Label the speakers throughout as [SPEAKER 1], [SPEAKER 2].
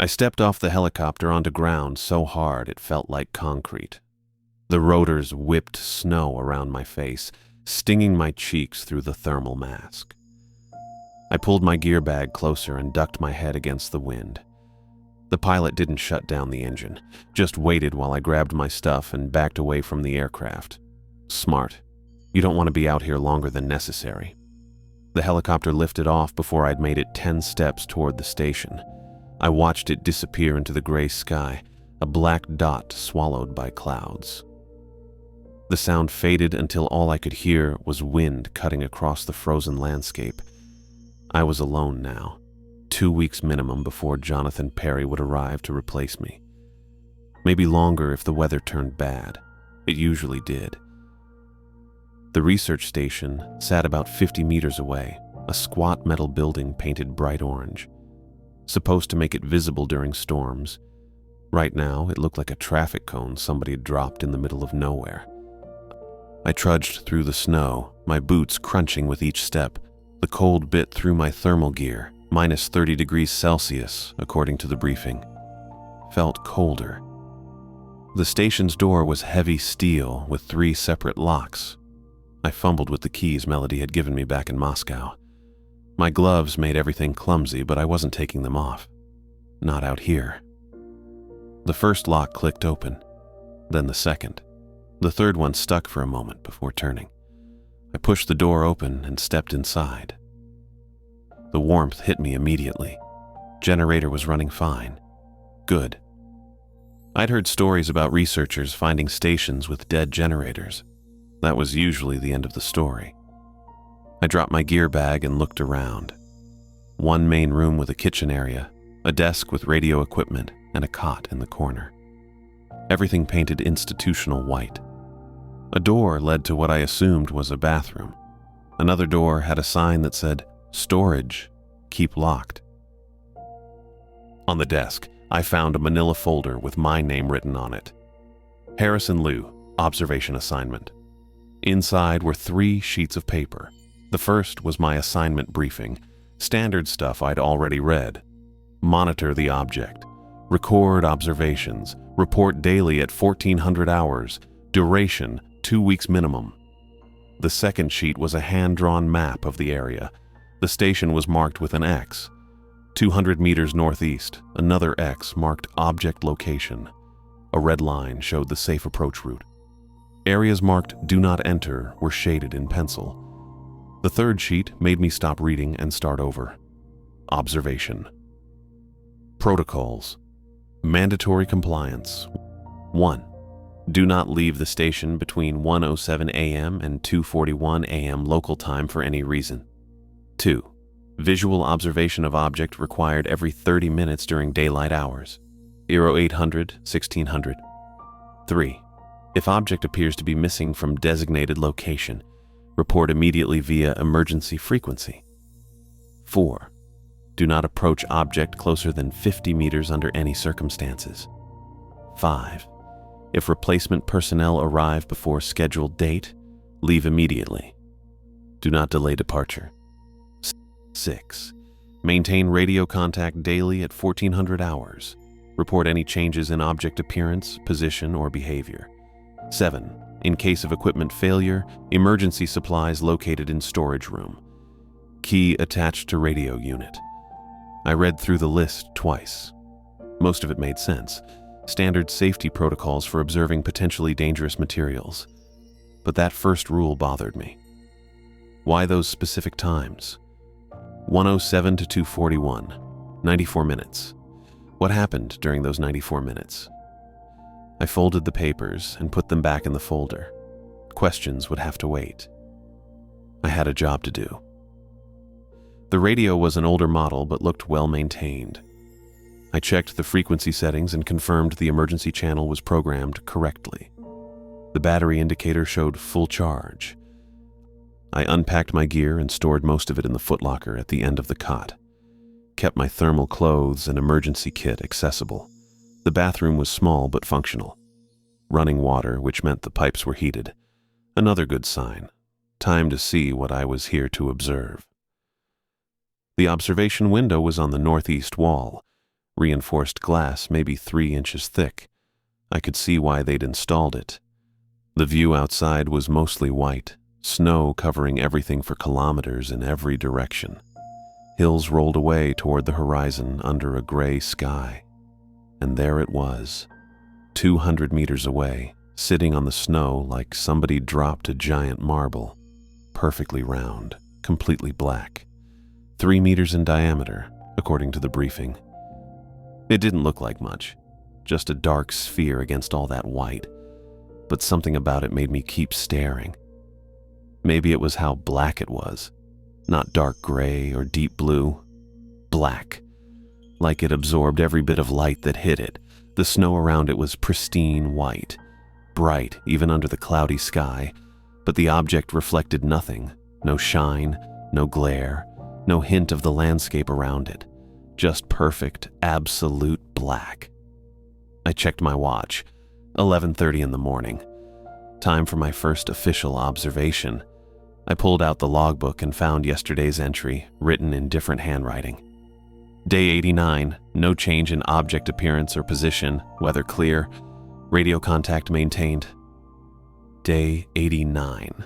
[SPEAKER 1] I stepped off the helicopter onto ground so hard it felt like concrete. The rotors whipped snow around my face, stinging my cheeks through the thermal mask. I pulled my gear bag closer and ducked my head against the wind. The pilot didn't shut down the engine, just waited while I grabbed my stuff and backed away from the aircraft. Smart. You don't want to be out here longer than necessary. The helicopter lifted off before I'd made it 10 steps toward the station. I watched it disappear into the gray sky, a black dot swallowed by clouds. The sound faded until all I could hear was wind cutting across the frozen landscape. I was alone now, 2 weeks minimum before Jonathan Perry would arrive to replace me. Maybe longer if the weather turned bad. It usually did. The research station sat about 50 meters away, a squat metal building painted bright orange. Supposed to make it visible during storms. Right now, it looked like a traffic cone somebody had dropped in the middle of nowhere. I trudged through the snow, my boots crunching with each step. The cold bit through my thermal gear, minus 30 degrees Celsius, according to the briefing. Felt colder. The station's door was heavy steel with 3 separate locks. I fumbled with the keys Melody had given me back in Moscow. My gloves made everything clumsy, but I wasn't taking them off. Not out here. The first lock clicked open, then the second. The third one stuck for a moment before turning. I pushed the door open and stepped inside. The warmth hit me immediately. Generator was running fine. Good. I'd heard stories about researchers finding stations with dead generators. That was usually the end of the story. I dropped my gear bag and looked around. One main room with a kitchen area, a desk with radio equipment, and a cot in the corner. Everything painted institutional white. A door led to what I assumed was a bathroom. Another door had a sign that said, "Storage, keep locked." On the desk, I found a manila folder with my name written on it. Harrison Liu, observation assignment. Inside were 3 sheets of paper. The first was my assignment briefing, standard stuff I'd already read. Monitor the object. Record observations. Report daily at 1400 hours. Duration, 2 weeks minimum. The second sheet was a hand-drawn map of the area. The station was marked with an X. 200 meters northeast, another X marked object location. A red line showed the safe approach route. Areas marked "Do Not Enter" were shaded in pencil. The third sheet made me stop reading and start over. Observation. Protocols. Mandatory compliance. 1. Do not leave the station between 1:07 a.m. and 2:41 a.m. local time for any reason. 2. Visual observation of object required every 30 minutes during daylight hours. 0800, 1600. 3. If object appears to be missing from designated location, report immediately via emergency frequency. 4. Do not approach object closer than 50 meters under any circumstances. 5. If replacement personnel arrive before scheduled date, leave immediately. Do not delay departure. 6. Maintain radio contact daily at 1400 hours. Report any changes in object appearance, position, or behavior. 7. In case of equipment failure, emergency supplies located in storage room. Key attached to radio unit. I read through the list twice. Most of it made sense. Standard safety protocols for observing potentially dangerous materials. But that first rule bothered me. Why those specific times? 1:07 to 2:41, 94 minutes. What happened during those 94 minutes? I folded the papers and put them back in the folder. Questions would have to wait. I had a job to do. The radio was an older model but looked well maintained. I checked the frequency settings and confirmed the emergency channel was programmed correctly. The battery indicator showed full charge. I unpacked my gear and stored most of it in the footlocker at the end of the cot. Kept my thermal clothes and emergency kit accessible. The bathroom was small but functional. Running water, which meant the pipes were heated. Another good sign. Time to see what I was here to observe. The observation window was on the northeast wall. reinforced glass maybe 3 inches thick. I could see why they'd installed it. The view outside was mostly white, snow covering everything for kilometers in every direction. Hills rolled away toward the horizon under a gray sky. And there it was, 200 meters away, sitting on the snow like somebody dropped a giant marble, perfectly round, completely black, 3 meters in diameter, according to the briefing. It didn't look like much, just a dark sphere against all that white, but something about it made me keep staring. Maybe it was how black it was, not dark gray or deep blue, black, like it absorbed every bit of light that hit it. The snow around it was pristine white, bright even under the cloudy sky, but the object reflected nothing, no shine, no glare, no hint of the landscape around it, just perfect, absolute black. I checked my watch, 11:30 in the morning. Time for my first official observation. I pulled out the logbook and found yesterday's entry, written in different handwriting. Day 89, no change in object appearance or position, weather clear, radio contact maintained. Day 89.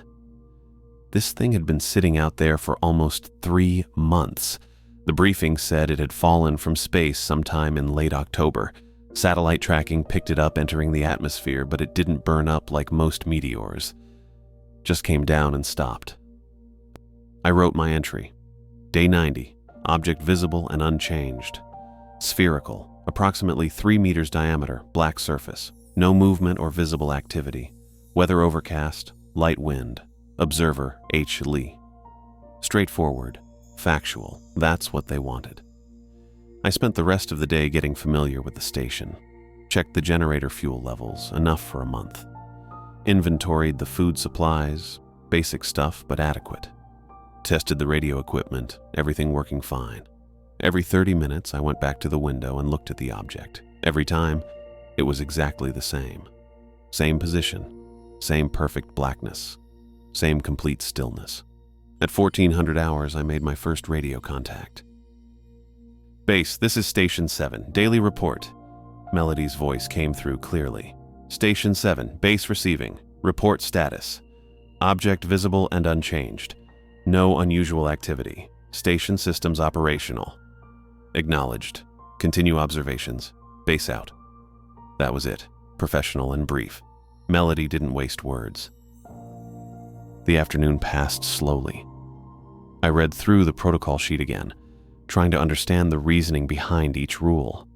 [SPEAKER 1] This thing had been sitting out there for almost 3 months. The briefing said it had fallen from space sometime in late October. Satellite tracking picked it up entering the atmosphere, but it didn't burn up like most meteors. Just came down and stopped. I wrote my entry. Day 90. Object visible and unchanged. Spherical, approximately 3 meters diameter, black surface. No movement or visible activity. Weather overcast, light wind. Observer H. Lee. Straightforward, factual, that's what they wanted. I spent the rest of the day getting familiar with the station. Checked the generator fuel levels, enough for a month. Inventoried the food supplies, basic stuff but adequate. Tested the radio equipment, everything working fine. Every 30 minutes, I went back to the window and looked at the object. Every time, it was exactly the same. Same position, same perfect blackness, same complete stillness. At 1400 hours, I made my first radio contact. Base, this is Station 7, daily report. Melody's voice came through clearly. Station 7, base receiving. Report status. Object visible and unchanged. No unusual activity. Station systems operational. Acknowledged. Continue observations. Base out. That was it. Professional and brief. Melody didn't waste words. The afternoon passed slowly. I read through the protocol sheet again, trying to understand the reasoning behind each rule.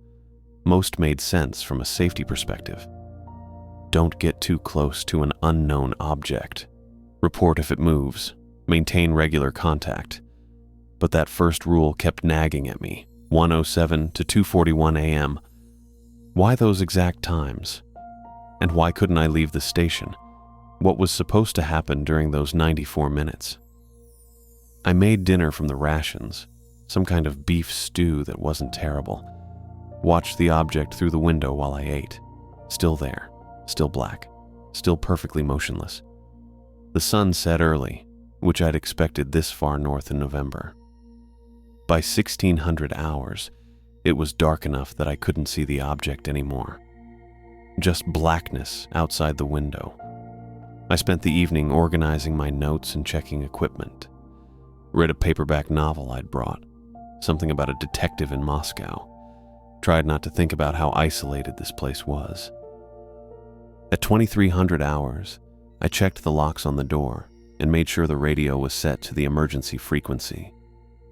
[SPEAKER 1] Most made sense from a safety perspective. Don't get too close to an unknown object. Report if it moves. Maintain regular contact. But that first rule kept nagging at me. 1:07 to 2:41 a.m. Why those exact times? And why couldn't I leave the station? What was supposed to happen during those 94 minutes? I made dinner from the rations, some kind of beef stew that wasn't terrible. Watched the object through the window while I ate. Still there, still black, still perfectly motionless. The sun set early, which I'd expected this far north in November. By 1600 hours, it was dark enough that I couldn't see the object anymore. Just blackness outside the window. I spent the evening organizing my notes and checking equipment. Read a paperback novel I'd brought, something about a detective in Moscow. Tried not to think about how isolated this place was. At 2300 hours, I checked the locks on the door and made sure the radio was set to the emergency frequency.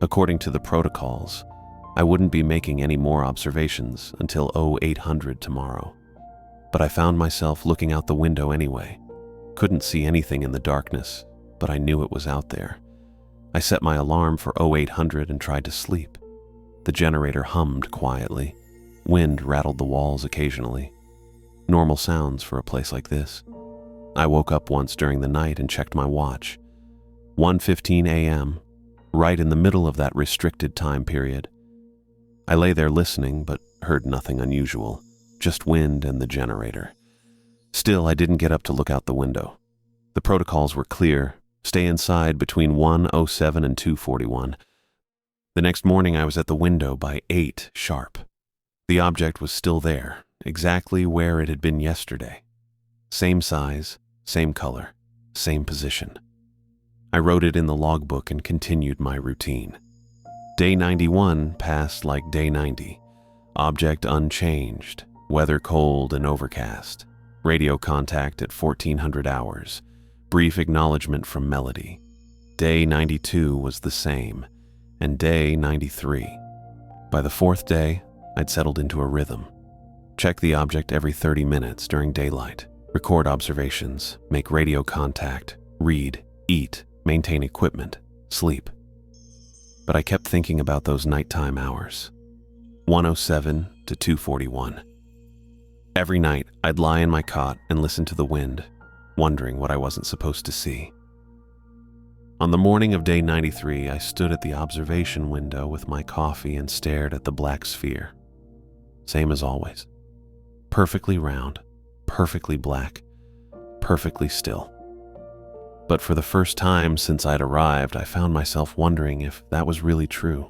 [SPEAKER 1] According to the protocols, I wouldn't be making any more observations until 0800 tomorrow. But I found myself looking out the window anyway. Couldn't see anything in the darkness, but I knew it was out there. I set my alarm for 0800 and tried to sleep. The generator hummed quietly. Wind rattled the walls occasionally. Normal sounds for a place like this. I woke up once during the night and checked my watch. 1:15 a.m., right in the middle of that restricted time period. I lay there listening, but heard nothing unusual, just wind and the generator. Still, I didn't get up to look out the window. The protocols were clear. Stay inside between 1:07 and 2:41. The next morning, I was at the window by 8 sharp. The object was still there, exactly where it had been yesterday. Same size, same color, same position. I wrote it in the logbook and continued my routine. Day 91 passed like day 90. Object unchanged, weather cold and overcast. Radio contact at 1400 hours. Brief acknowledgement from Melody. Day 92 was the same, and day 93. By the fourth day, I'd settled into a rhythm. Check the object every 30 minutes during daylight. Record observations, make radio contact, read, eat, maintain equipment, sleep. But I kept thinking about those nighttime hours. 1:07 to 2:41. Every night, I'd lie in my cot and listen to the wind, wondering what I wasn't supposed to see. On the morning of day 93, I stood at the observation window with my coffee and stared at the black sphere. Same as always. Perfectly round, perfectly black, perfectly still. But for the first time since I'd arrived, I found myself wondering if that was really true.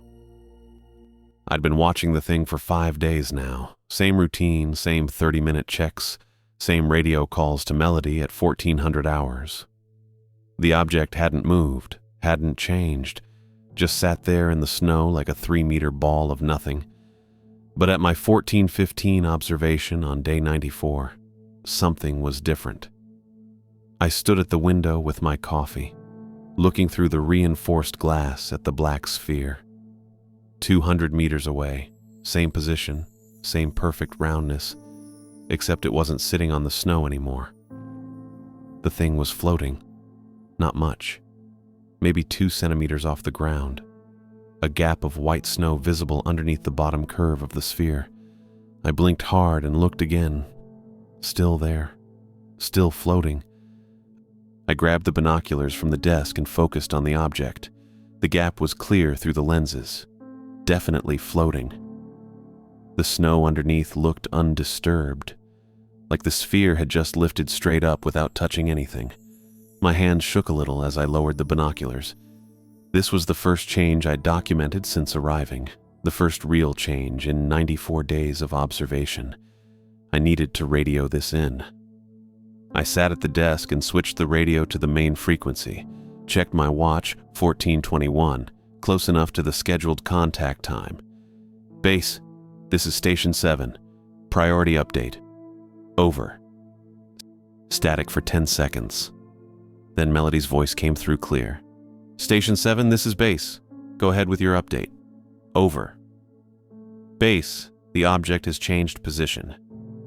[SPEAKER 1] I'd been watching the thing for 5 days now. Same routine, same 30-minute checks, same radio calls to Melody at 1400 hours. The object hadn't moved, hadn't changed, just sat there in the snow like a 3-meter ball of nothing. But at my 14:15 observation on day 94, something was different. I stood at the window with my coffee, looking through the reinforced glass at the black sphere. 200 meters away, same position, same perfect roundness, except it wasn't sitting on the snow anymore. The thing was floating, not much, maybe 2 centimeters off the ground, a gap of white snow visible underneath the bottom curve of the sphere. I blinked hard and looked again. Still there, still floating. I grabbed the binoculars from the desk and focused on the object. The gap was clear through the lenses, definitely floating. The snow underneath looked undisturbed, like the sphere had just lifted straight up without touching anything. My hands shook a little as I lowered the binoculars. This was the first change I'd documented since arriving, the first real change in 94 days of observation. I needed to radio this in. I sat at the desk and switched the radio to the main frequency, checked my watch, 14:21, close enough to the scheduled contact time. Base, this is Station 7. Priority update. Over. Static for 10 seconds. Then Melody's voice came through clear. Station 7, this is Base. Go ahead with your update. Over. Base, the object has changed position.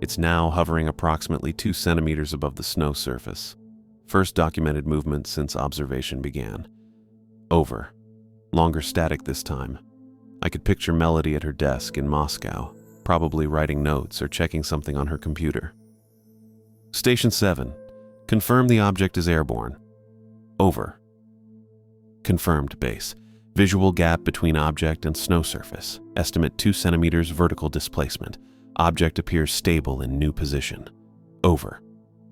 [SPEAKER 1] It's now hovering approximately 2 centimeters above the snow surface. First documented movement since observation began. Over. Longer static this time. I could picture Melody at her desk in Moscow, probably writing notes or checking something on her computer. Station 7. Confirm the object is airborne. Over. Confirmed, Base. Visual gap between object and snow surface. Estimate 2 centimeters vertical displacement. Object appears stable in new position. Over.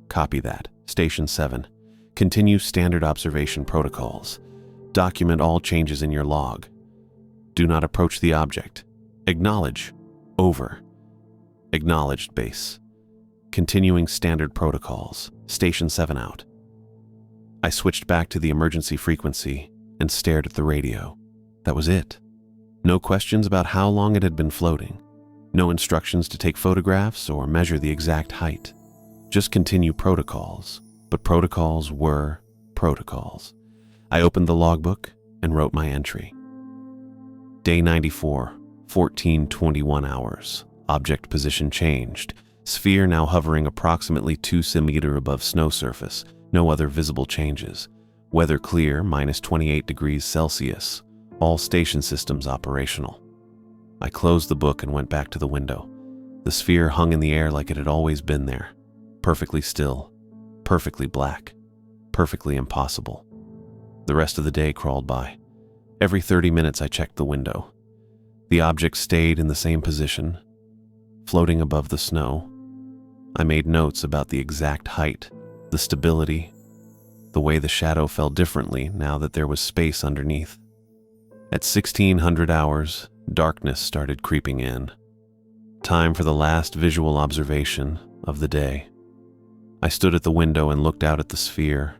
[SPEAKER 1] Copy that. Station 7. Continue standard observation protocols. Document all changes in your log. Do not approach the object. Acknowledge. Over. Acknowledged, Base. Continuing standard protocols. Station 7 out. I switched back to the emergency frequency and stared at the radio. That was it. No questions about how long it had been floating. No instructions to take photographs or measure the exact height. Just continue protocols. But protocols were protocols. I opened the logbook and wrote my entry. Day 94, 14:21 hours. Object position changed. Sphere now hovering approximately 2 centimeters above snow surface. No other visible changes. Weather clear, minus 28 degrees Celsius. All station systems operational. I closed the book and went back to the window. The sphere hung in the air like it had always been there. Perfectly still. Perfectly black. Perfectly impossible. The rest of the day crawled by. Every 30 minutes I checked the window. The object stayed in the same position, floating above the snow. I made notes about the exact height, the stability, the way the shadow fell differently now that there was space underneath. At 1600 hours, darkness started creeping in. Time for the last visual observation of the day. I stood at the window and looked out at the sphere,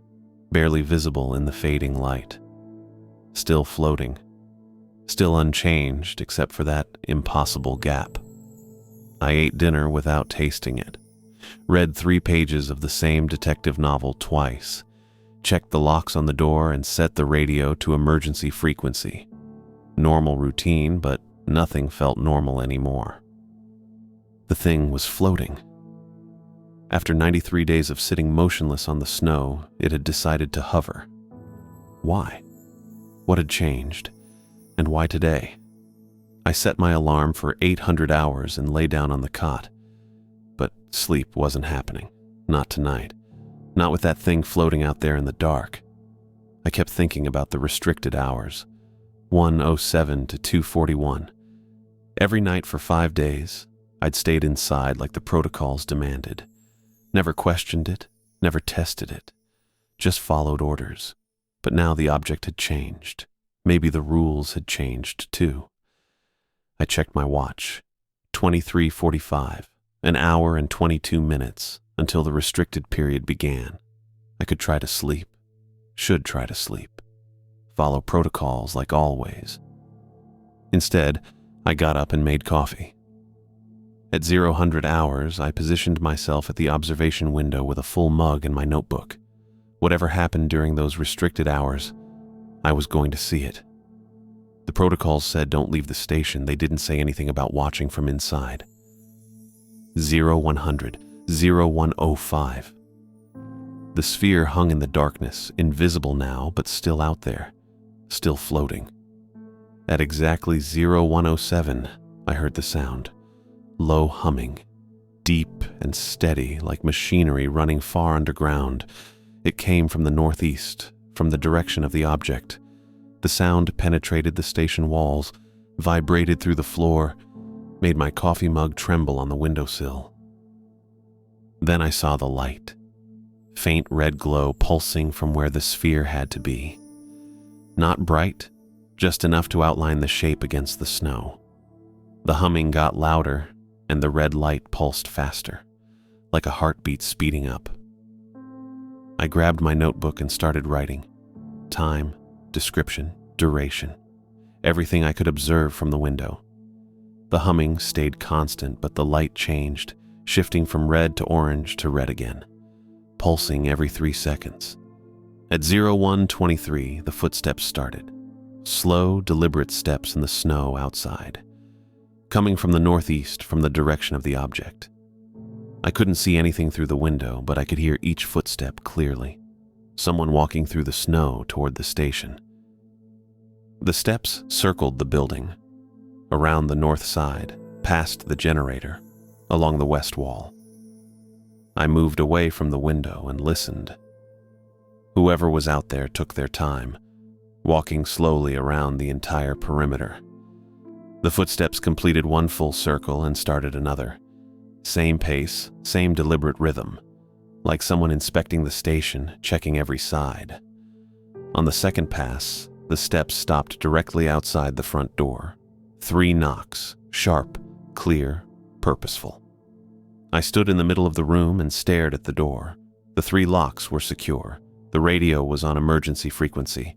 [SPEAKER 1] barely visible in the fading light. Still floating. Still unchanged except for that impossible gap. I ate dinner without tasting it. Read 3 pages of the same detective novel twice. Checked the locks on the door and set the radio to emergency frequency. Normal routine, but nothing felt normal anymore. The thing was floating. After 93 days of sitting motionless on the snow, it had decided to hover. Why? What had changed? And why today? I set my alarm for 800 hours and lay down on the cot. But sleep wasn't happening. Not tonight. Not with that thing floating out there in the dark. I kept thinking about the restricted hours. 1:07 to 2:41. Every night for 5 days, I'd stayed inside like the protocols demanded. Never questioned it, never tested it. Just followed orders. But now the object had changed. Maybe the rules had changed too. I checked my watch. 23:45. An hour and 22 minutes until the restricted period began. I could try to sleep. Should try to sleep. Follow protocols like always. Instead, I got up and made coffee. At 00 hours, I positioned myself at the observation window with a full mug and my notebook. Whatever happened during those restricted hours, I was going to see it. The protocols said don't leave the station. They didn't say anything about watching from inside. 0100, 0105. The sphere hung in the darkness, invisible now, but still out there, still floating. At exactly 0107, I heard the sound. Low humming, deep and steady like machinery running far underground. It came from the northeast, from the direction of the object. The sound penetrated the station walls, vibrated through the floor, made my coffee mug tremble on the windowsill. Then I saw the light. Faint red glow pulsing from where the sphere had to be. Not bright, just enough to outline the shape against the snow. The humming got louder, and the red light pulsed faster, like a heartbeat speeding up. I grabbed my notebook and started writing. Time, description, duration, everything I could observe from the window. The humming stayed constant, but the light changed, shifting from red to orange to red again, pulsing every 3 seconds. At 0123, the footsteps started. Slow, deliberate steps in the snow outside, coming from the northeast, from the direction of the object. I couldn't see anything through the window, but I could hear each footstep clearly. Someone walking through the snow toward the station. The steps circled the building, around the north side, past the generator, along the west wall. I moved away from the window and listened. Whoever was out there took their time, walking slowly around the entire perimeter. The footsteps completed one full circle and started another. Same pace, same deliberate rhythm, like someone inspecting the station, checking every side. On the second pass, the steps stopped directly outside the front door. 3 knocks, sharp, clear, purposeful. I stood in the middle of the room and stared at the door. The 3 locks were secure. The radio was on emergency frequency.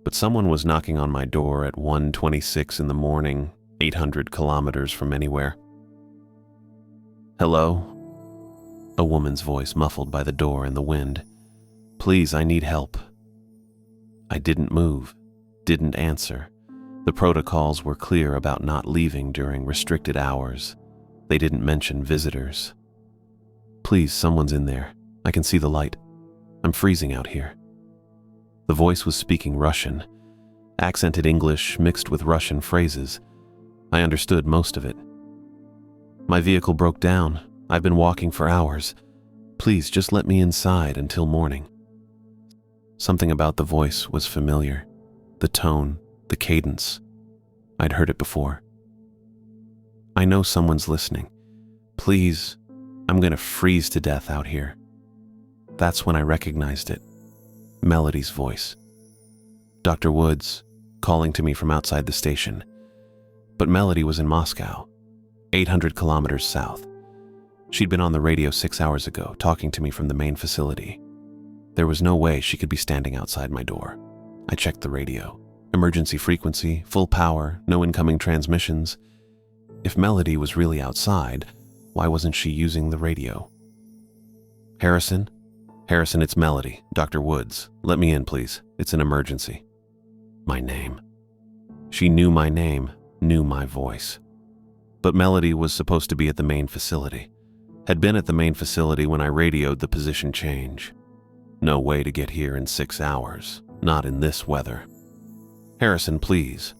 [SPEAKER 1] But someone was knocking on my door at 1:26 in the morning, 800 kilometers from anywhere. Hello? A woman's voice muffled by the door and the wind. Please, I need help. I didn't move, didn't answer. The protocols were clear about not leaving during restricted hours. They didn't mention visitors. Please, someone's in there. I can see the light. I'm freezing out here. The voice was speaking Russian, accented English mixed with Russian phrases. I understood most of it. My vehicle broke down. I've been walking for hours. Please, just let me inside until morning. Something about the voice was familiar. The tone, the cadence. I'd heard it before. I know someone's listening. Please, I'm going to freeze to death out here. That's when I recognized it. Melody's voice. Dr. Woods, calling to me from outside the station. But Melody was in Moscow. 800 kilometers south. She'd been on the radio 6 hours ago, talking to me from the main facility. There was no way she could be standing outside my door. I checked the radio. Emergency frequency, full power, no incoming transmissions. If Melody was really outside, why wasn't she using the radio? Harrison? Harrison, it's Melody. Dr. Woods. Let me in, please. It's an emergency. My name. She knew my name, knew my voice. But Melody was supposed to be at the main facility. Had been at the main facility when I radioed the position change. No way to get here in 6 hours. Not in this weather. Harrison, please.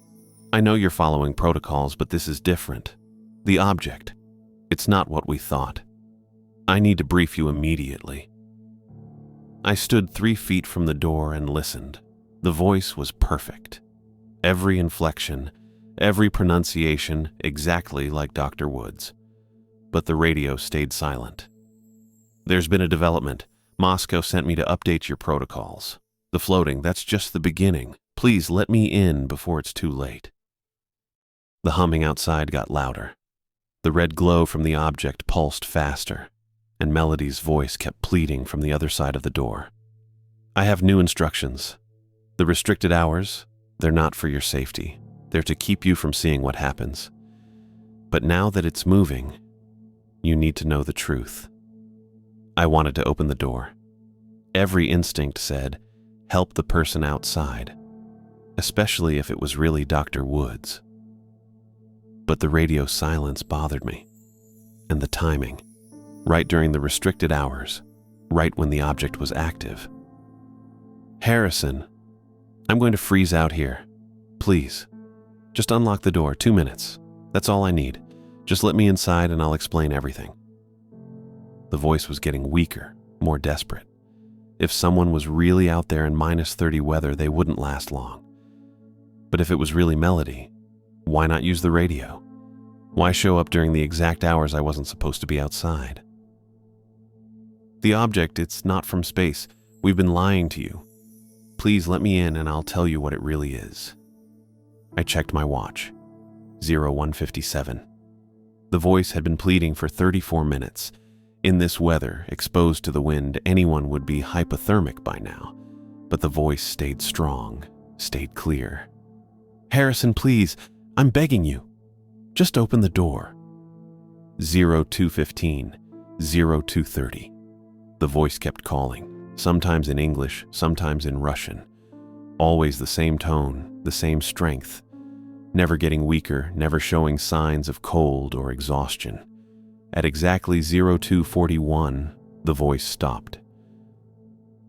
[SPEAKER 1] I know you're following protocols, but this is different. The object. It's not what we thought. I need to brief you immediately. I stood 3 feet from the door and listened. The voice was perfect. Every inflection, every pronunciation exactly like Dr. Woods. But the radio stayed silent. There's been a development. Moscow sent me to update your protocols. The floating, that's just the beginning. Please let me in before it's too late. The humming outside got louder. The red glow from the object pulsed faster, and Melody's voice kept pleading from the other side of the door. I have new instructions. The restricted hours, they're not for your safety. They're to keep you from seeing what happens. But now that it's moving, you need to know the truth. I wanted to open the door. Every instinct said, help the person outside, especially if it was really Dr. Woods. But the radio silence bothered me, and the timing, right during the restricted hours, right when the object was active. Harrison, I'm going to freeze out here. Please, just unlock the door, 2 minutes. That's all I need. Just let me inside and I'll explain everything. The voice was getting weaker, more desperate. If someone was really out there in -30 weather, they wouldn't last long. But if it was really Melody, why not use the radio? Why show up during the exact hours I wasn't supposed to be outside? The object, it's not from space. We've been lying to you. Please let me in and I'll tell you what it really is. I checked my watch. 01:57. The voice had been pleading for 34 minutes. In this weather, exposed to the wind, anyone would be hypothermic by now. But the voice stayed strong, stayed clear. Harrison, please, I'm begging you. Just open the door. 02:15, 02:30. The voice kept calling, sometimes in English, sometimes in Russian. Always the same tone, the same strength. Never getting weaker, never showing signs of cold or exhaustion. At exactly 02:41, the voice stopped.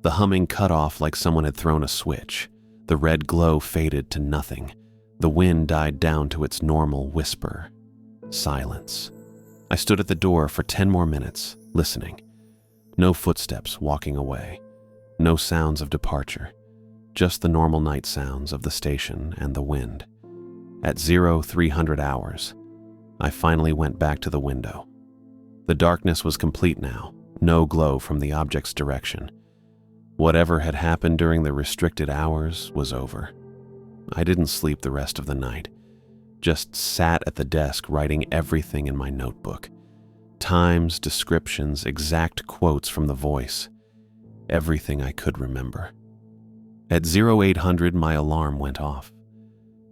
[SPEAKER 1] The humming cut off like someone had thrown a switch. The red glow faded to nothing. The wind died down to its normal whisper. Silence. I stood at the door for 10 more minutes, listening. No footsteps walking away. No sounds of departure. Just the normal night sounds of the station and the wind. At 0300 hours, I finally went back to the window. The darkness was complete now, no glow from the object's direction. Whatever had happened during the restricted hours was over. I didn't sleep the rest of the night, just sat at the desk writing everything in my notebook. Times, descriptions, exact quotes from the voice. Everything I could remember. At 0800, my alarm went off.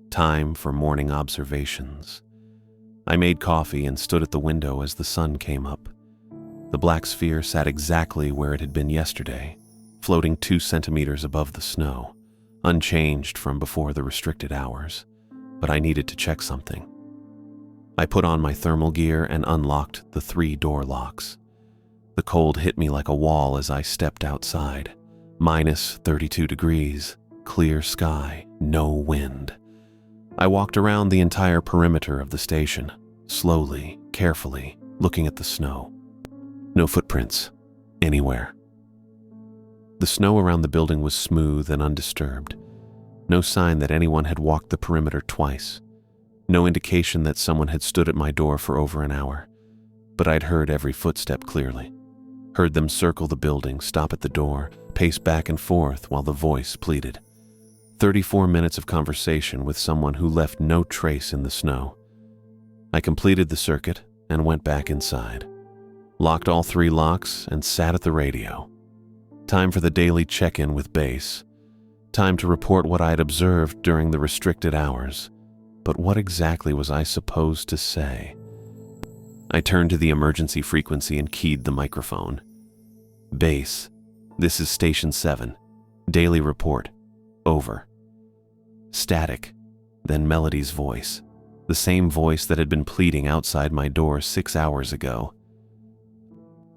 [SPEAKER 1] Time for morning observations. I made coffee and stood at the window as the sun came up. The black sphere sat exactly where it had been yesterday, floating 2 centimeters above the snow, unchanged from before the restricted hours. But I needed to check something. I put on my thermal gear and unlocked the 3 door locks. The cold hit me like a wall as I stepped outside. -32 degrees, clear sky, no wind. I walked around the entire perimeter of the station, slowly, carefully, looking at the snow. No footprints, anywhere. The snow around the building was smooth and undisturbed. No sign that anyone had walked the perimeter twice. No indication that someone had stood at my door for over an hour. But I'd heard every footstep clearly. Heard them circle the building, stop at the door, pace back and forth while the voice pleaded. 34 minutes of conversation with someone who left no trace in the snow. I completed the circuit and went back inside, locked all 3 locks, and sat at the radio. Time for the daily check-in with base. Time to report what I had observed during the restricted hours. But what exactly was I supposed to say? I turned to the emergency frequency and keyed the microphone. Base, this is Station 7. Daily report. Over. Static. Then Melody's voice. The same voice that had been pleading outside my door 6 hours ago.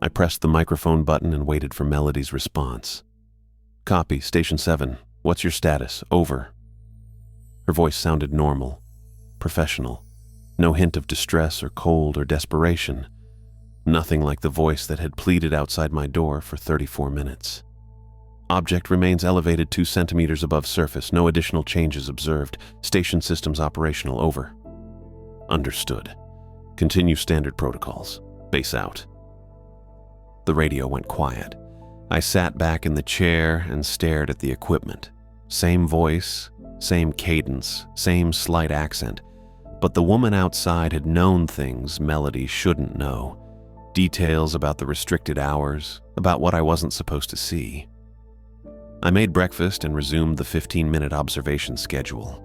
[SPEAKER 1] I pressed the microphone button and waited for Melody's response. Copy, Station 7. What's your status? Over. Her voice sounded normal, professional. No hint of distress or cold or desperation. Nothing like the voice that had pleaded outside my door for 34 minutes. Object remains elevated 2 centimeters above surface. No additional changes observed. Station systems operational. Over. Understood. Continue standard protocols. Base out. The radio went quiet. I sat back in the chair and stared at the equipment. Same voice, same cadence, same slight accent. But the woman outside had known things Melody shouldn't know. Details about the restricted hours, about what I wasn't supposed to see. I made breakfast and resumed the 15-minute observation schedule.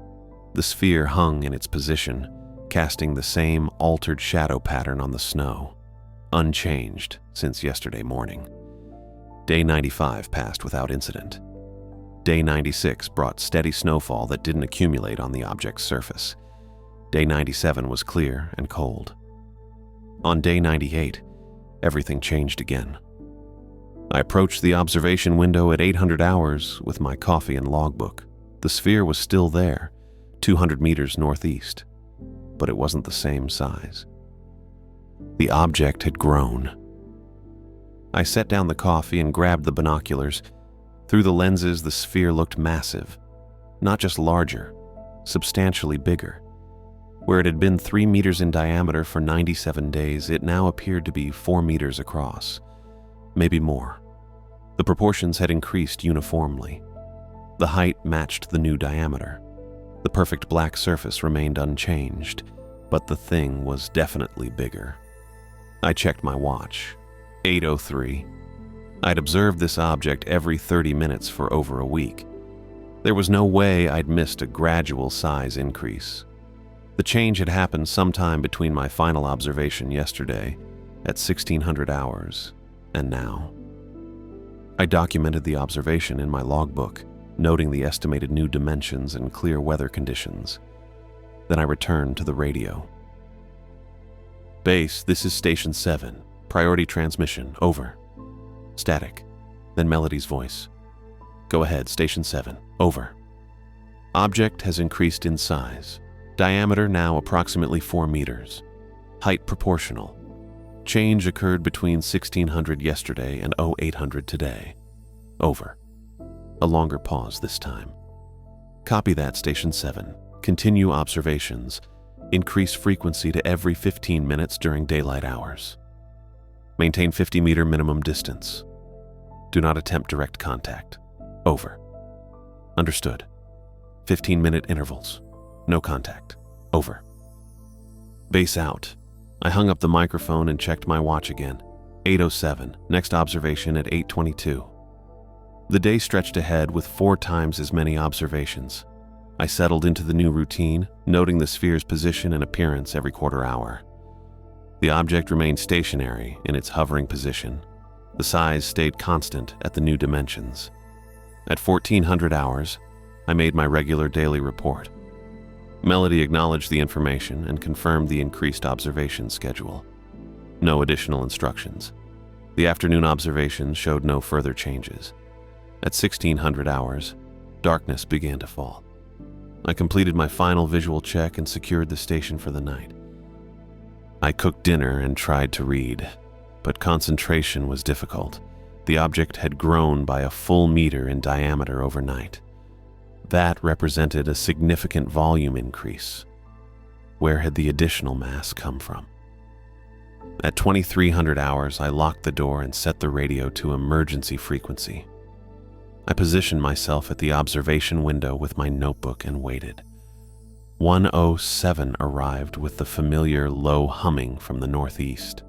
[SPEAKER 1] The sphere hung in its position, casting the same altered shadow pattern on the snow, unchanged since yesterday morning. Day 95 passed without incident. Day 96 brought steady snowfall that didn't accumulate on the object's surface. Day 97 was clear and cold. On day 98, everything changed again. I approached the observation window at 800 hours with my coffee and logbook. The sphere was still there, 200 meters northeast, but it wasn't the same size. The object had grown. I set down the coffee and grabbed the binoculars. Through the lenses, the sphere looked massive. Not just larger, substantially bigger. Where it had been 3 meters in diameter for 97 days, it now appeared to be 4 meters across. Maybe more. The proportions had increased uniformly. The height matched the new diameter. The perfect black surface remained unchanged, but the thing was definitely bigger. I checked my watch. 8:03. I'd observed this object every 30 minutes for over a week. There was no way I'd missed a gradual size increase. The change had happened sometime between my final observation yesterday at 1600 hours and now. I documented the observation in my logbook, noting the estimated new dimensions and clear weather conditions. Then I returned to the radio. Base, this is Station 7. Priority transmission. Over. Static. Then Melody's voice. Go ahead, Station 7. Over. Object has increased in size. Diameter now approximately 4 meters. Height proportional. Change occurred between 1600 yesterday and 0800 today. Over. A longer pause this time. Copy that, Station 7. Continue observations. Increase frequency to every 15 minutes during daylight hours. Maintain 50-meter minimum distance. Do not attempt direct contact. Over. Understood. 15-minute intervals. No contact. Over. Base out. I hung up the microphone and checked my watch again. 8:07. Next observation at 8:22. The day stretched ahead with 4 times as many observations. I settled into the new routine, noting the sphere's position and appearance every quarter hour. The object remained stationary in its hovering position. The size stayed constant at the new dimensions. At 1400 hours, I made my regular daily report. Melody acknowledged the information and confirmed the increased observation schedule. No additional instructions. The afternoon observations showed no further changes. At 1600 hours, darkness began to fall. I completed my final visual check and secured the station for the night. I cooked dinner and tried to read, but concentration was difficult. The object had grown by a full meter in diameter overnight. That represented a significant volume increase. Where had the additional mass come from? At 2300 hours, I locked the door and set the radio to emergency frequency. I positioned myself at the observation window with my notebook and waited. 107 arrived with the familiar low humming from the northeast.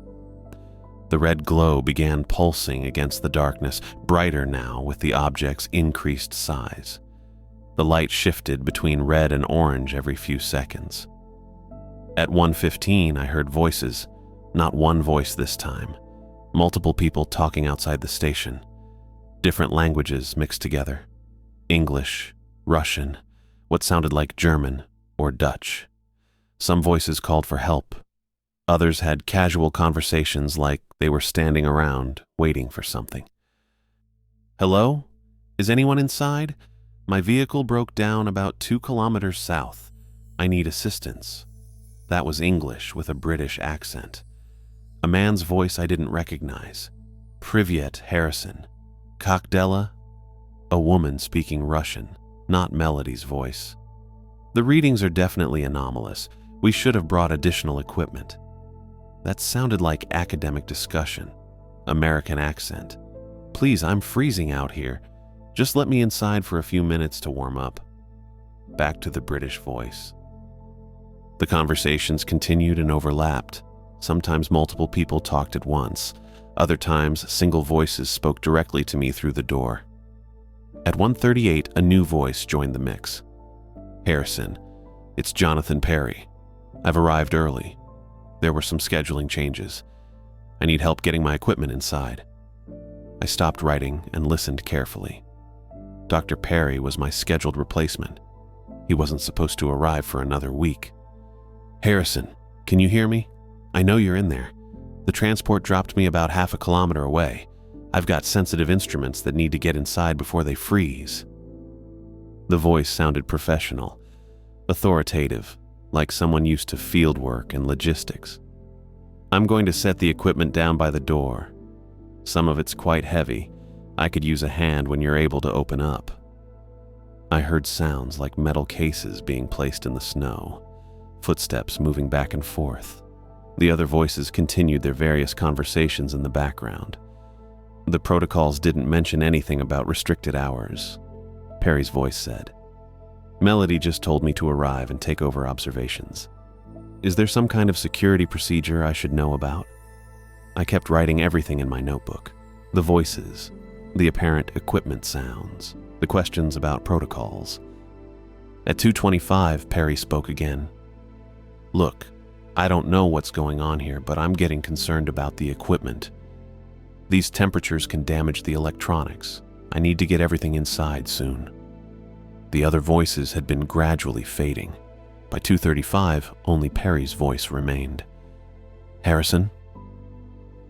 [SPEAKER 1] The red glow began pulsing against the darkness, brighter now with the object's increased size. The light shifted between red and orange every few seconds. At 1:15, I heard voices, not one voice this time, multiple people talking outside the station, different languages mixed together. English, Russian, what sounded like German or Dutch. Some voices called for help. Others had casual conversations like they were standing around, waiting for something. "Hello? Is anyone inside? My vehicle broke down about 2 kilometers south. I need assistance." That was English with a British accent. A man's voice I didn't recognize. Privyet, Harrison. Kakdela? A woman speaking Russian, not Melody's voice. The readings are definitely anomalous. We should have brought additional equipment. That sounded like academic discussion. American accent. "Please, I'm freezing out here. Just let me inside for a few minutes to warm up." Back to the British voice. The conversations continued and overlapped. Sometimes multiple people talked at once. Other times, single voices spoke directly to me through the door. At 1:38, a new voice joined the mix. "Harrison, it's Jonathan Perry. I've arrived early. There were some scheduling changes. I need help getting my equipment inside." I stopped writing and listened carefully. Dr. Perry was my scheduled replacement. He wasn't supposed to arrive for another week. "Harrison, can you hear me? I know you're in there. The transport dropped me about half a kilometer away. I've got sensitive instruments that need to get inside before they freeze." The voice sounded professional, authoritative, like someone used to field work and logistics. "I'm going to set the equipment down by the door. Some of it's quite heavy. I could use a hand when you're able to open up." I heard sounds like metal cases being placed in the snow, footsteps moving back and forth. The other voices continued their various conversations in the background. The protocols didn't mention anything about restricted hours. Perry's voice said, "Melody just told me to arrive and take over observations. Is there some kind of security procedure I should know about?" I kept writing everything in my notebook. The voices, the apparent equipment sounds, the questions about protocols. At 2:25, Perry spoke again. "Look, I don't know what's going on here, but I'm getting concerned about the equipment. These temperatures can damage the electronics. I need to get everything inside soon." The other voices had been gradually fading. By 2:35, only Perry's voice remained. "Harrison?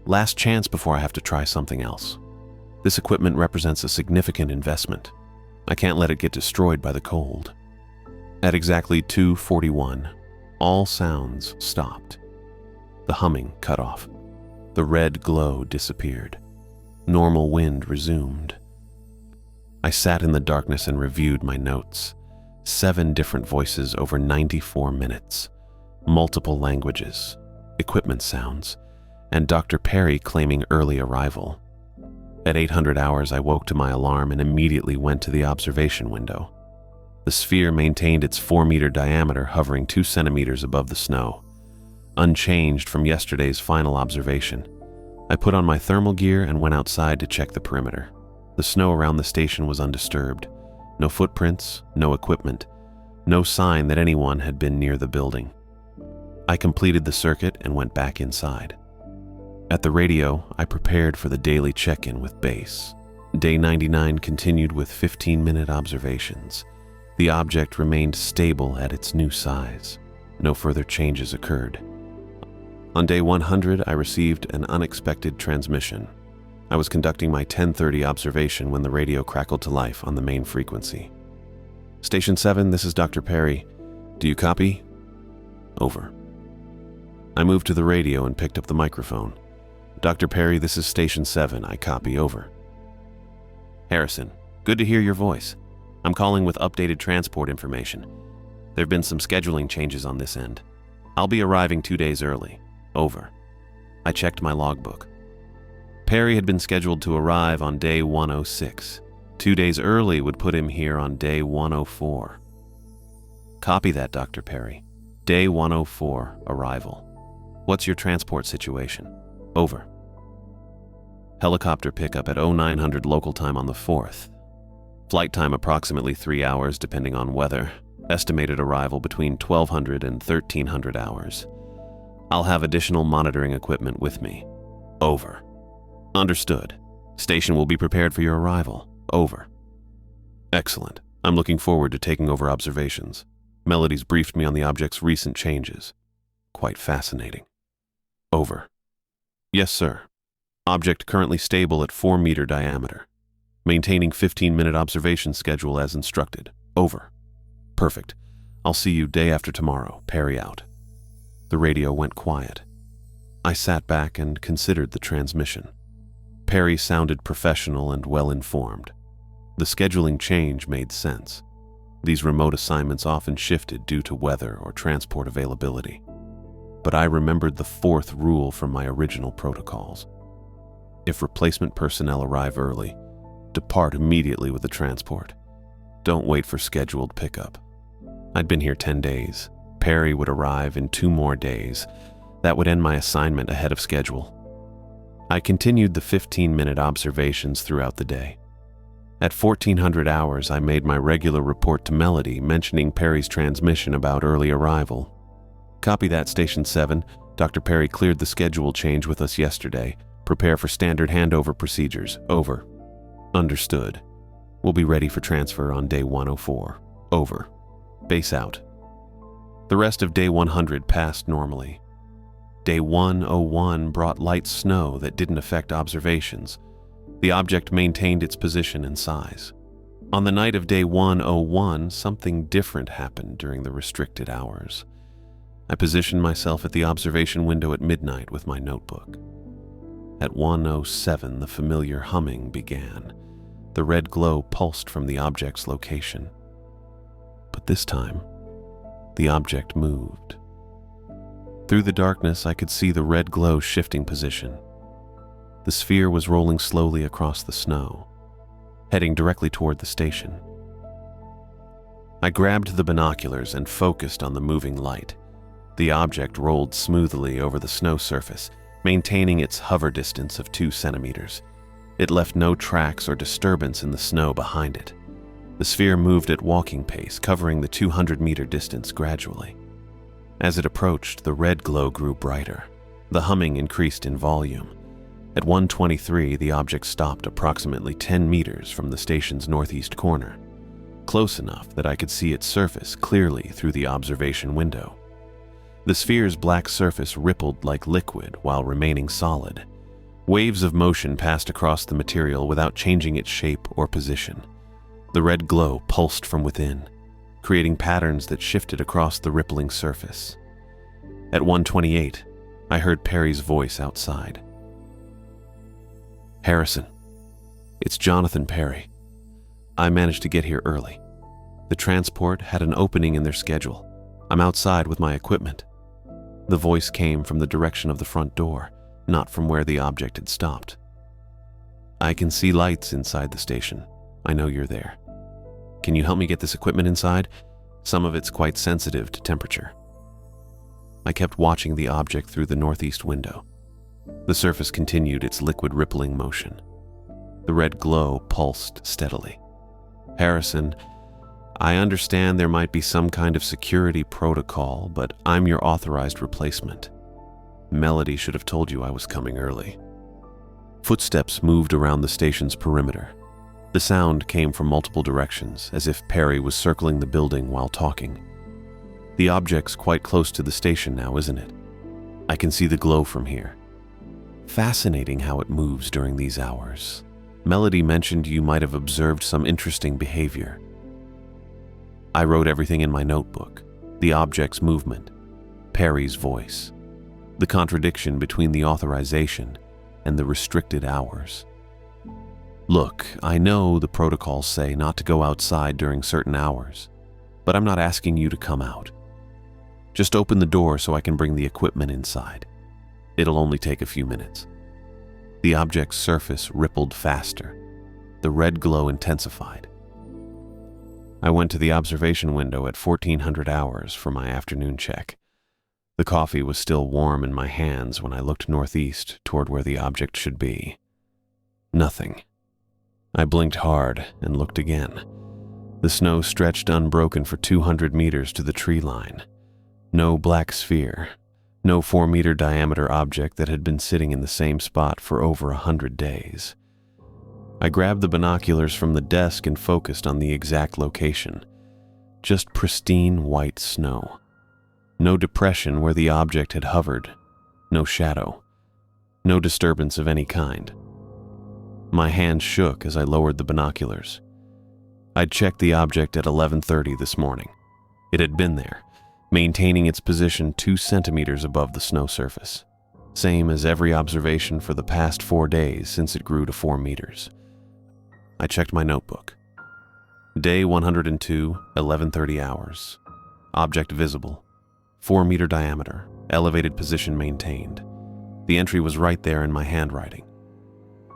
[SPEAKER 1] Last chance before I have to try something else. This equipment represents a significant investment. I can't let it get destroyed by the cold." At exactly 2:41, all sounds stopped. The humming cut off. The red glow disappeared. Normal wind resumed. I sat in the darkness and reviewed my notes. 7 different voices over 94 minutes. Multiple languages, equipment sounds, and Dr. Perry claiming early arrival. At 800 hours, I woke to my alarm and immediately went to the observation window. The sphere maintained its 4-meter diameter, hovering 2 centimeters above the snow, unchanged from yesterday's final observation. I put on my thermal gear and went outside to check the perimeter. The snow around the station was undisturbed. No footprints, no equipment, no sign that anyone had been near the building. I completed the circuit and went back inside. At the radio, I prepared for the daily check-in with base. Day 99 continued with 15-minute observations. The object remained stable at its new size. No further changes occurred. On day 100, I received an unexpected transmission. I was conducting my 10:30 observation when the radio crackled to life on the main frequency. "Station 7, this is Dr. Perry. Do you copy?" Over. I moved to the radio and picked up the microphone. "Dr. Perry, this is Station 7. I copy. Over." "Harrison, good to hear your voice. I'm calling with updated transport information. There have been some scheduling changes on this end. I'll be arriving 2 days early. Over." I checked my logbook. Perry had been scheduled to arrive on day 106. 2 days early would put him here on day 104. Copy that, Dr. Perry. Day 104, arrival. What's your transport situation? Over. Helicopter pickup at 0900 local time on the 4th. Flight time approximately 3 hours depending on weather. Estimated arrival between 1200 and 1300 hours. I'll have additional monitoring equipment with me. Over. Understood. Station will be prepared for your arrival. Over. Excellent. I'm looking forward to taking over observations. Melody's briefed me on the object's recent changes. Quite fascinating. Over. Yes, sir. Object currently stable at 4-meter diameter. Maintaining 15-minute observation schedule as instructed. Over. Perfect. I'll see you day after tomorrow. Perry out. The radio went quiet. I sat back and considered the transmission. Perry sounded professional and well-informed. The scheduling change made sense. These remote assignments often shifted due to weather or transport availability. But I remembered the 4th rule from my original protocols. If replacement personnel arrive early, depart immediately with the transport. Don't wait for scheduled pickup. I'd been here 10 days. Perry would arrive in 2 more days. That would end my assignment ahead of schedule. I continued the 15-minute observations throughout the day. At 1400 hours, I made my regular report to Melody mentioning Perry's transmission about early arrival. Copy that, Station 7. Dr. Perry cleared the schedule change with us yesterday. Prepare for standard handover procedures. Over. Understood. We'll be ready for transfer on day 104. Over. Base out. The rest of day 100 passed normally. Day 101 brought light snow that didn't affect observations. The object maintained its position and size. On the night of day 101, something different happened during the restricted hours. I positioned myself at the observation window at midnight with my notebook. At 1:07, the familiar humming began. The red glow pulsed from the object's location. But this time, the object moved. Through the darkness, I could see the red glow shifting position. The sphere was rolling slowly across the snow, heading directly toward the station. I grabbed the binoculars and focused on the moving light. The object rolled smoothly over the snow surface, maintaining its hover distance of 2 centimeters. It left no tracks or disturbance in the snow behind it. The sphere moved at walking pace, covering the 200-meter distance gradually. As it approached, the red glow grew brighter. The humming increased in volume. At 1:23, the object stopped approximately 10 meters from the station's northeast corner, close enough that I could see its surface clearly through the observation window. The sphere's black surface rippled like liquid while remaining solid. Waves of motion passed across the material without changing its shape or position. The red glow pulsed from within, creating patterns that shifted across the rippling surface. At 1:28, I heard Perry's voice outside. "Harrison, it's Jonathan Perry. I managed to get here early. The transport had an opening in their schedule. I'm outside with my equipment." The voice came from the direction of the front door, not from where the object had stopped. "I can see lights inside the station. I know you're there. Can you help me get this equipment inside? Some of it's quite sensitive to temperature." I kept watching the object through the northeast window. The surface continued its liquid rippling motion. The red glow pulsed steadily. "Harrison, I understand there might be some kind of security protocol, but I'm your authorized replacement. Melody should have told you I was coming early." Footsteps moved around the station's perimeter. The sound came from multiple directions, as if Perry was circling the building while talking. "The object's quite close to the station now, isn't it? I can see the glow from here. Fascinating how it moves during these hours. Melody mentioned you might have observed some interesting behavior." I wrote everything in my notebook: the object's movement, Perry's voice, the contradiction between the authorization and the restricted hours. "Look, I know the protocols say not to go outside during certain hours, but I'm not asking you to come out. Just open the door so I can bring the equipment inside. It'll only take a few minutes." The object's surface rippled faster. The red glow intensified. I went to the observation window at 1400 hours for my afternoon check. The coffee was still warm in my hands when I looked northeast toward where the object should be. Nothing. I blinked hard and looked again. The snow stretched unbroken for 200 meters to the tree line. No black sphere. No 4-meter diameter object that had been sitting in the same spot for over 100 days. I grabbed the binoculars from the desk and focused on the exact location. Just pristine white snow. No depression where the object had hovered. No shadow. No disturbance of any kind. My hand shook as I lowered the binoculars. I'd checked the object at 11:30 this morning. It had been there, maintaining its position 2 centimeters above the snow surface. Same as every observation for the past 4 days since it grew to 4 meters. I checked my notebook. Day 102, 11:30 hours. Object visible. 4-meter diameter. Elevated position maintained. The entry was right there in my handwriting.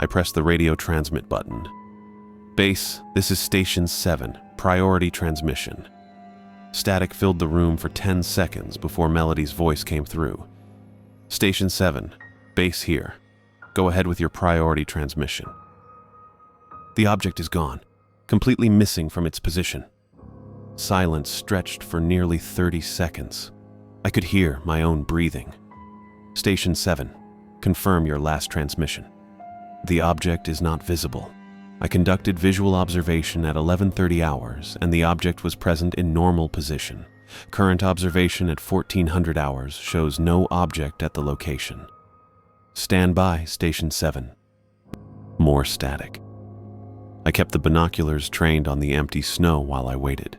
[SPEAKER 1] I pressed the radio transmit button. Base, this is Station 7, priority transmission. Static filled the room for 10 seconds before Melody's voice came through. Station 7, base here. Go ahead with your priority transmission. The object is gone, completely missing from its position. Silence stretched for nearly 30 seconds. I could hear my own breathing. Station 7, confirm your last transmission. The object is not visible. I conducted visual observation at 11:30 hours, and the object was present in normal position. Current observation at 1400 hours shows no object at the location. Stand by, Station 7. More static. I kept the binoculars trained on the empty snow while I waited.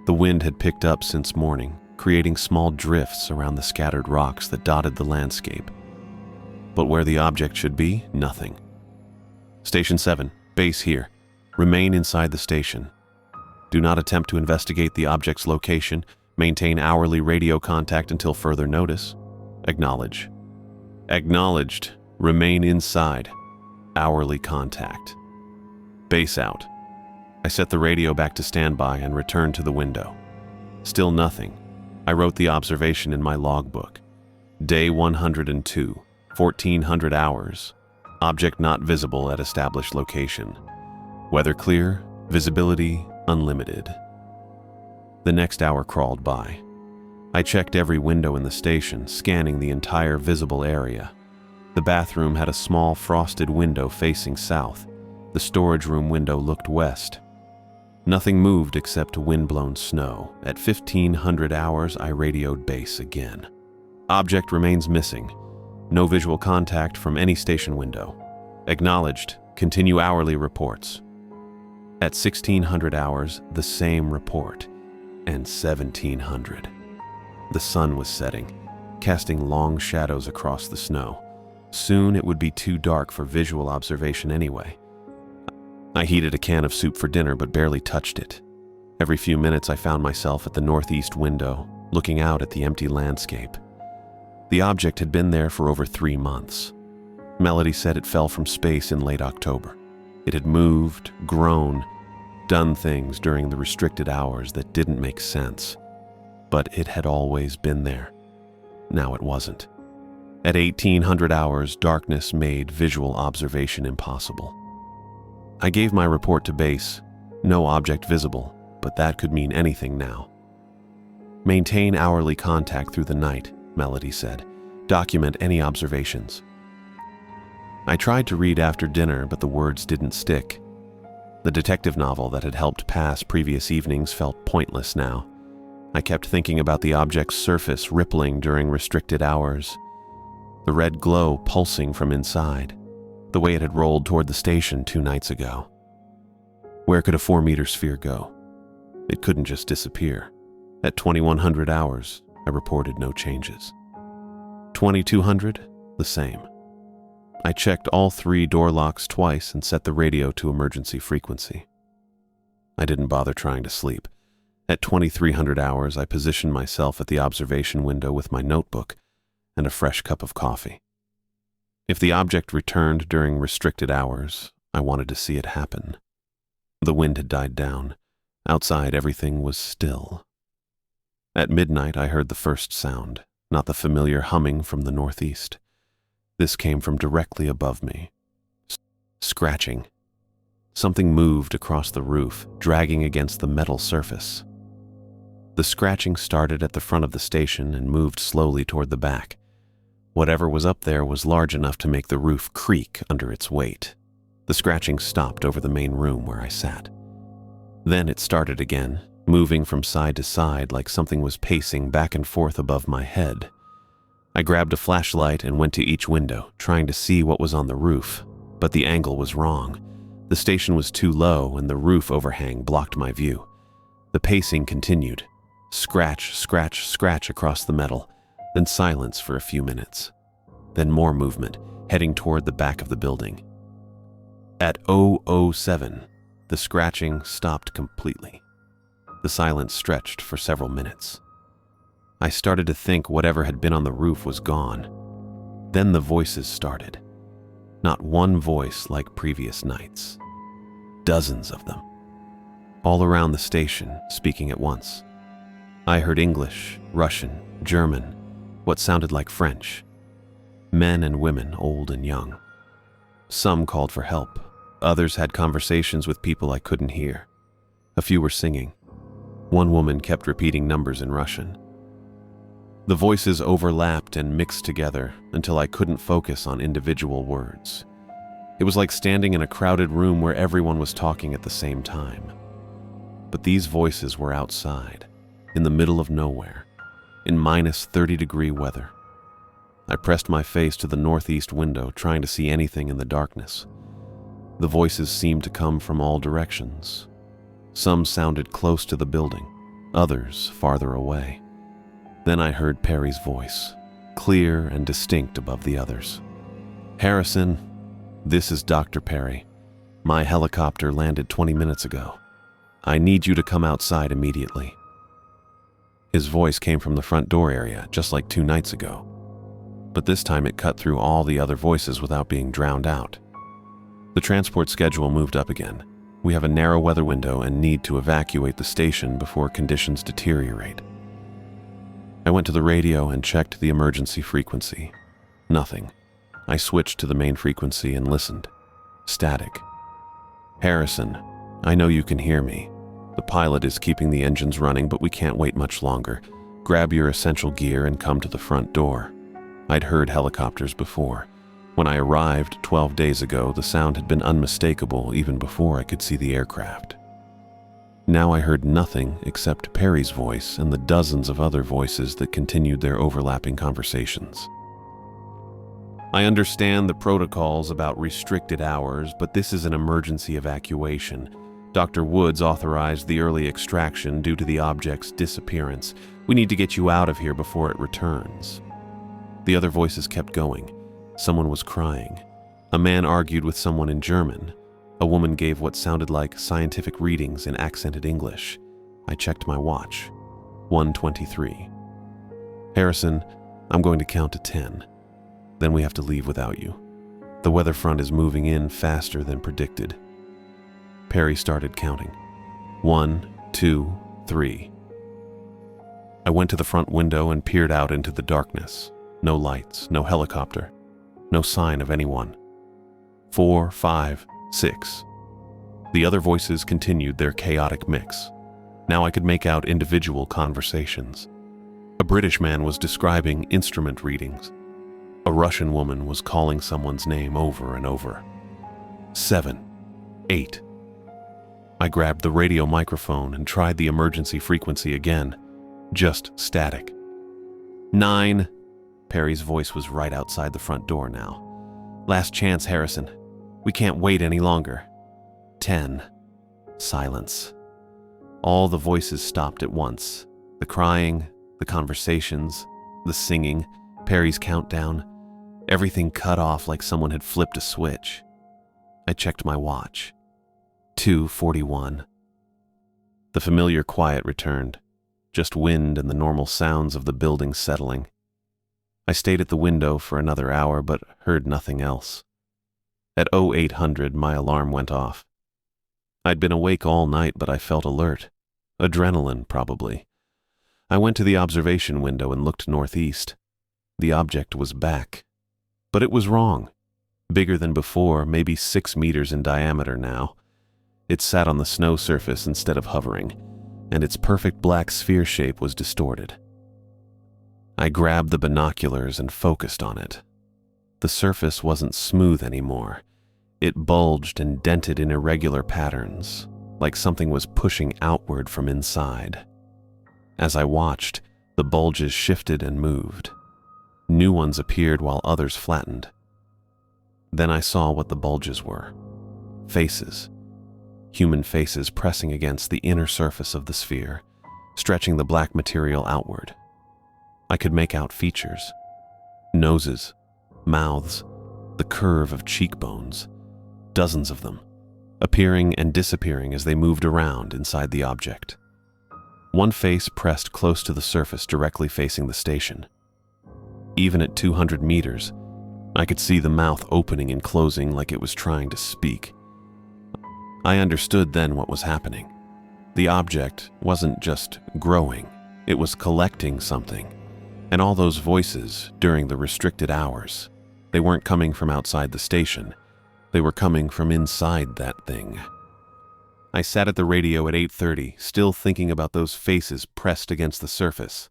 [SPEAKER 1] The wind had picked up since morning, creating small drifts around the scattered rocks that dotted the landscape. But where the object should be, nothing. Station 7, base here. Remain inside the station. Do not attempt to investigate the object's location. Maintain hourly radio contact until further notice. Acknowledge. Acknowledged. Remain inside. Hourly contact. Base out. I set the radio back to standby and returned to the window. Still nothing. I wrote the observation in my logbook. Day 102, 1400 hours. Object not visible at established location. Weather clear, visibility unlimited. The next hour crawled by. I checked every window in the station, scanning the entire visible area. The bathroom had a small frosted window facing south. The storage room window looked west. Nothing moved except wind-blown snow. At 1500 hours, I radioed base again. Object remains missing. No visual contact from any station window. Acknowledged. Continue hourly reports. At 1600 hours, the same report. And 1700. The sun was setting, casting long shadows across the snow. Soon it would be too dark for visual observation anyway. I heated a can of soup for dinner but barely touched it. Every few minutes I found myself at the northeast window, looking out at the empty landscape. The object had been there for over 3 months. Melody said it fell from space in late October. It had moved, grown, done things during the restricted hours that didn't make sense. But it had always been there. Now it wasn't. At 1800 hours, darkness made visual observation impossible. I gave my report to base. No object visible, but that could mean anything now. Maintain hourly contact through the night, Melody said. Document any observations. I tried to read after dinner, but the words didn't stick. The detective novel that had helped pass previous evenings felt pointless now. I kept thinking about the object's surface rippling during restricted hours, the red glow pulsing from inside, the way it had rolled toward the station 2 nights ago. Where could a 4-meter sphere go? It couldn't just disappear. At 2100 hours, I reported no changes. 2200, the same. I checked all 3 door locks twice and set the radio to emergency frequency. I didn't bother trying to sleep. At 2300 hours, I positioned myself at the observation window with my notebook and a fresh cup of coffee. If the object returned during restricted hours, I wanted to see it happen. The wind had died down. Outside, everything was still. At midnight, I heard the first sound, not the familiar humming from the northeast. This came from directly above me. Scratching. Something moved across the roof, dragging against the metal surface. The scratching started at the front of the station and moved slowly toward the back. Whatever was up there was large enough to make the roof creak under its weight. The scratching stopped over the main room where I sat. Then it started again, moving from side to side like something was pacing back and forth above my head. I grabbed a flashlight and went to each window, trying to see what was on the roof, but the angle was wrong. The station was too low and the roof overhang blocked my view. The pacing continued. Scratch, scratch, scratch across the metal, then silence for a few minutes. Then more movement, heading toward the back of the building. At 007, the scratching stopped completely. The silence stretched for several minutes. I started to think whatever had been on the roof was gone. Then the voices started. Not one voice like previous nights. Dozens of them. All around the station, speaking at once. I heard English, Russian, German, what sounded like French. Men and women, old and young. Some called for help. Others had conversations with people I couldn't hear. A few were singing. One woman kept repeating numbers in Russian. The voices overlapped and mixed together until I couldn't focus on individual words. It was like standing in a crowded room where everyone was talking at the same time. But these voices were outside, in the middle of nowhere, in minus 30-degree weather. I pressed my face to the northeast window, trying to see anything in the darkness. The voices seemed to come from all directions. Some sounded close to the building, others farther away. Then I heard Perry's voice, clear and distinct above the others. "Harrison, this is Dr. Perry. My helicopter landed 20 minutes ago. I need you to come outside immediately." His voice came from the front door area, just like 2 nights ago. But this time it cut through all the other voices without being drowned out. The transport schedule moved up again. We have a narrow weather window and need to evacuate the station before conditions deteriorate. I went to the radio and checked the emergency frequency. Nothing. I switched to the main frequency and listened. Static. "Harrison, I know you can hear me. The pilot is keeping the engines running, but we can't wait much longer. Grab your essential gear and come to the front door." I'd heard helicopters before. When I arrived 12 days ago, the sound had been unmistakable even before I could see the aircraft. Now I heard nothing except Perry's voice and the dozens of other voices that continued their overlapping conversations. "I understand the protocols about restricted hours, but this is an emergency evacuation. Dr. Woods authorized the early extraction due to the object's disappearance. We need to get you out of here before it returns." The other voices kept going. Someone was crying. A man argued with someone in German. A woman gave what sounded like scientific readings in accented English. I checked my watch. 1:23. "Harrison, I'm going to count to 10. Then we have to leave without you. The weather front is moving in faster than predicted." Perry started counting. 1, 2, 3. I went to the front window and peered out into the darkness. No lights, no helicopter, no sign of anyone. 4, 5, 6. The other voices continued their chaotic mix. Now I could make out individual conversations. A British man was describing instrument readings. A Russian woman was calling someone's name over and over. 7, 8. I grabbed the radio microphone and tried the emergency frequency again. Just static. 9. Perry's voice was right outside the front door now. "Last chance, Harrison. We can't wait any longer." 10. Silence. All the voices stopped at once. The crying, the conversations, the singing, Perry's countdown. Everything cut off like someone had flipped a switch. I checked my watch. 2:41. The familiar quiet returned. Just wind and the normal sounds of the building settling. I stayed at the window for another hour, but heard nothing else. At 0800, my alarm went off. I'd been awake all night, but I felt alert. Adrenaline, probably. I went to the observation window and looked northeast. The object was back. But it was wrong. Bigger than before, maybe 6 meters in diameter now. It sat on the snow surface instead of hovering, and its perfect black sphere shape was distorted. I grabbed the binoculars and focused on it. The surface wasn't smooth anymore. It bulged and dented in irregular patterns, like something was pushing outward from inside. As I watched, the bulges shifted and moved. New ones appeared while others flattened. Then I saw what the bulges were. Faces. Human faces pressing against the inner surface of the sphere, stretching the black material outward. I could make out features. Noses, mouths, the curve of cheekbones. Dozens of them, appearing and disappearing as they moved around inside the object. One face pressed close to the surface directly facing the station. Even at 200 meters, I could see the mouth opening and closing like it was trying to speak. I understood then what was happening. The object wasn't just growing, it was collecting something. And all those voices during the restricted hours, they weren't coming from outside the station. They were coming from inside that thing. I sat at the radio at 8:30, still thinking about those faces pressed against the surface.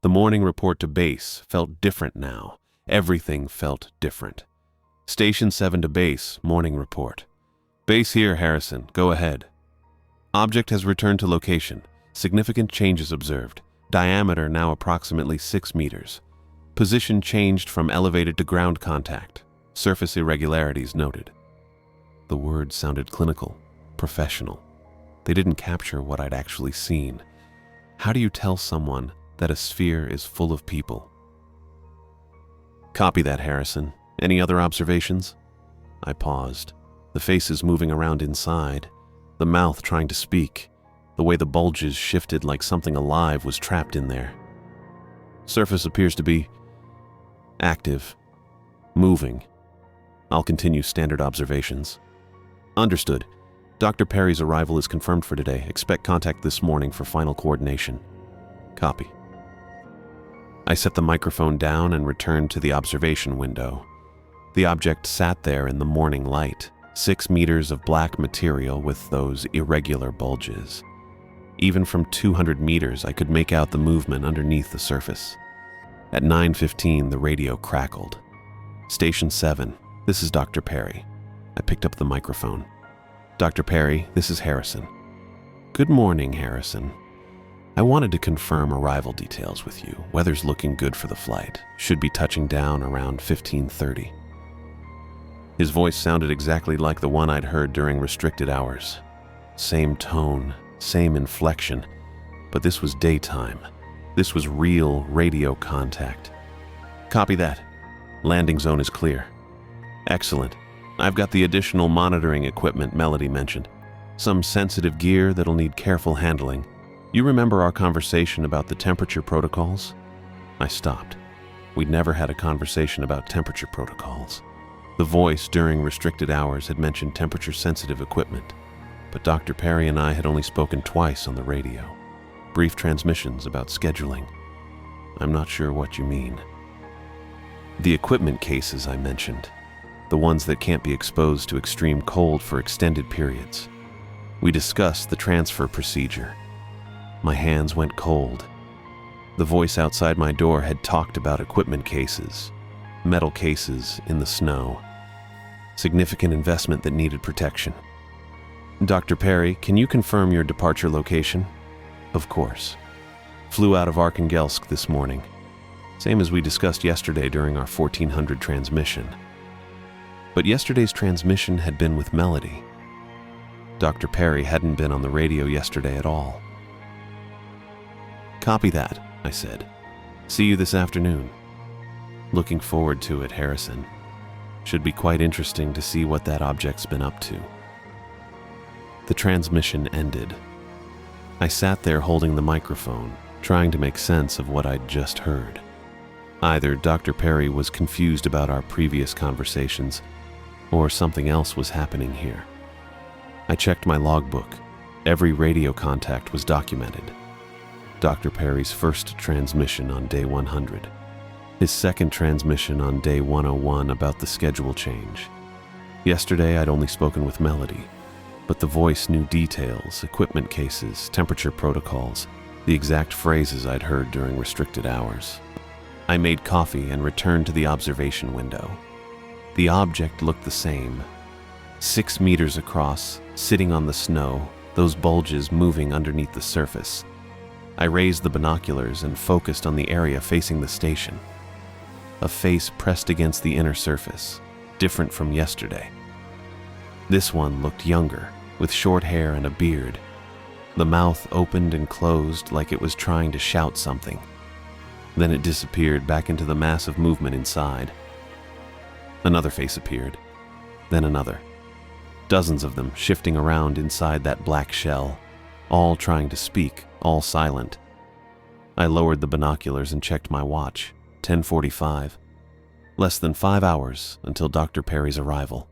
[SPEAKER 1] The morning report to base felt different now. Everything felt different. Station 7 to base, morning report. Base here, Harrison. Go ahead. Object has returned to location. Significant changes observed. Diameter now approximately 6 meters. Position changed from elevated to ground contact. Surface irregularities noted. The words sounded clinical, professional. They didn't capture what I'd actually seen. How do you tell someone that a sphere is full of people? Copy that, Harrison. Any other observations? I paused. The faces moving around inside, the mouth trying to speak, the way the bulges shifted like something alive was trapped in there. Surface appears to be active, moving. I'll continue standard observations. Understood. Dr. Perry's arrival is confirmed for today. Expect contact this morning for final coordination. Copy. I set the microphone down and returned to the observation window. The object sat there in the morning light, 6 meters of black material with those irregular bulges. Even from 200 meters, I could make out the movement underneath the surface. At 9:15, the radio crackled. Station 7, this is Dr. Perry. I picked up the microphone. Dr. Perry, this is Harrison. Good morning, Harrison. I wanted to confirm arrival details with you. Weather's looking good for the flight. Should be touching down around 15:30. His voice sounded exactly like the one I'd heard during restricted hours. Same tone, same inflection, but this was daytime. This was real radio contact. Copy that. Landing zone is clear. Excellent. I've got the additional monitoring equipment Melody mentioned. Some sensitive gear that'll need careful handling. You remember our conversation about the temperature protocols? I stopped. We'd never had a conversation about temperature protocols. The voice during restricted hours had mentioned temperature-sensitive equipment, but Dr. Perry and I had only spoken twice on the radio. Brief transmissions about scheduling. I'm not sure what you mean. The equipment cases I mentioned, the ones that can't be exposed to extreme cold for extended periods. We discussed the transfer procedure. My hands went cold. The voice outside my door had talked about equipment cases, metal cases in the snow. Significant investment that needed protection. Dr. Perry, can you confirm your departure location? Of course. Flew out of Arkhangelsk this morning. Same as we discussed yesterday during our 1400 transmission. But yesterday's transmission had been with Melody. Dr. Perry hadn't been on the radio yesterday at all. Copy that, I said. See you this afternoon. Looking forward to it, Harrison. Should be quite interesting to see what that object's been up to. The transmission ended. I sat there holding the microphone, trying to make sense of what I'd just heard. Either Dr. Perry was confused about our previous conversations, or something else was happening here. I checked my logbook. Every radio contact was documented. Dr. Perry's first transmission on day 100. His second transmission on day 101 about the schedule change. Yesterday, I'd only spoken with Melody, but the voice knew details, equipment cases, temperature protocols, the exact phrases I'd heard during restricted hours. I made coffee and returned to the observation window. The object looked the same. 6 meters across, sitting on the snow, those bulges moving underneath the surface. I raised the binoculars and focused on the area facing the station. A face pressed against the inner surface, different from yesterday. This one looked younger, with short hair and a beard. The mouth opened and closed like it was trying to shout something. Then it disappeared back into the massive movement inside. Another face appeared, then another. Dozens of them shifting around inside that black shell, all trying to speak, all silent. I lowered the binoculars and checked my watch. 10:45. Less than 5 hours until Dr. Perry's arrival.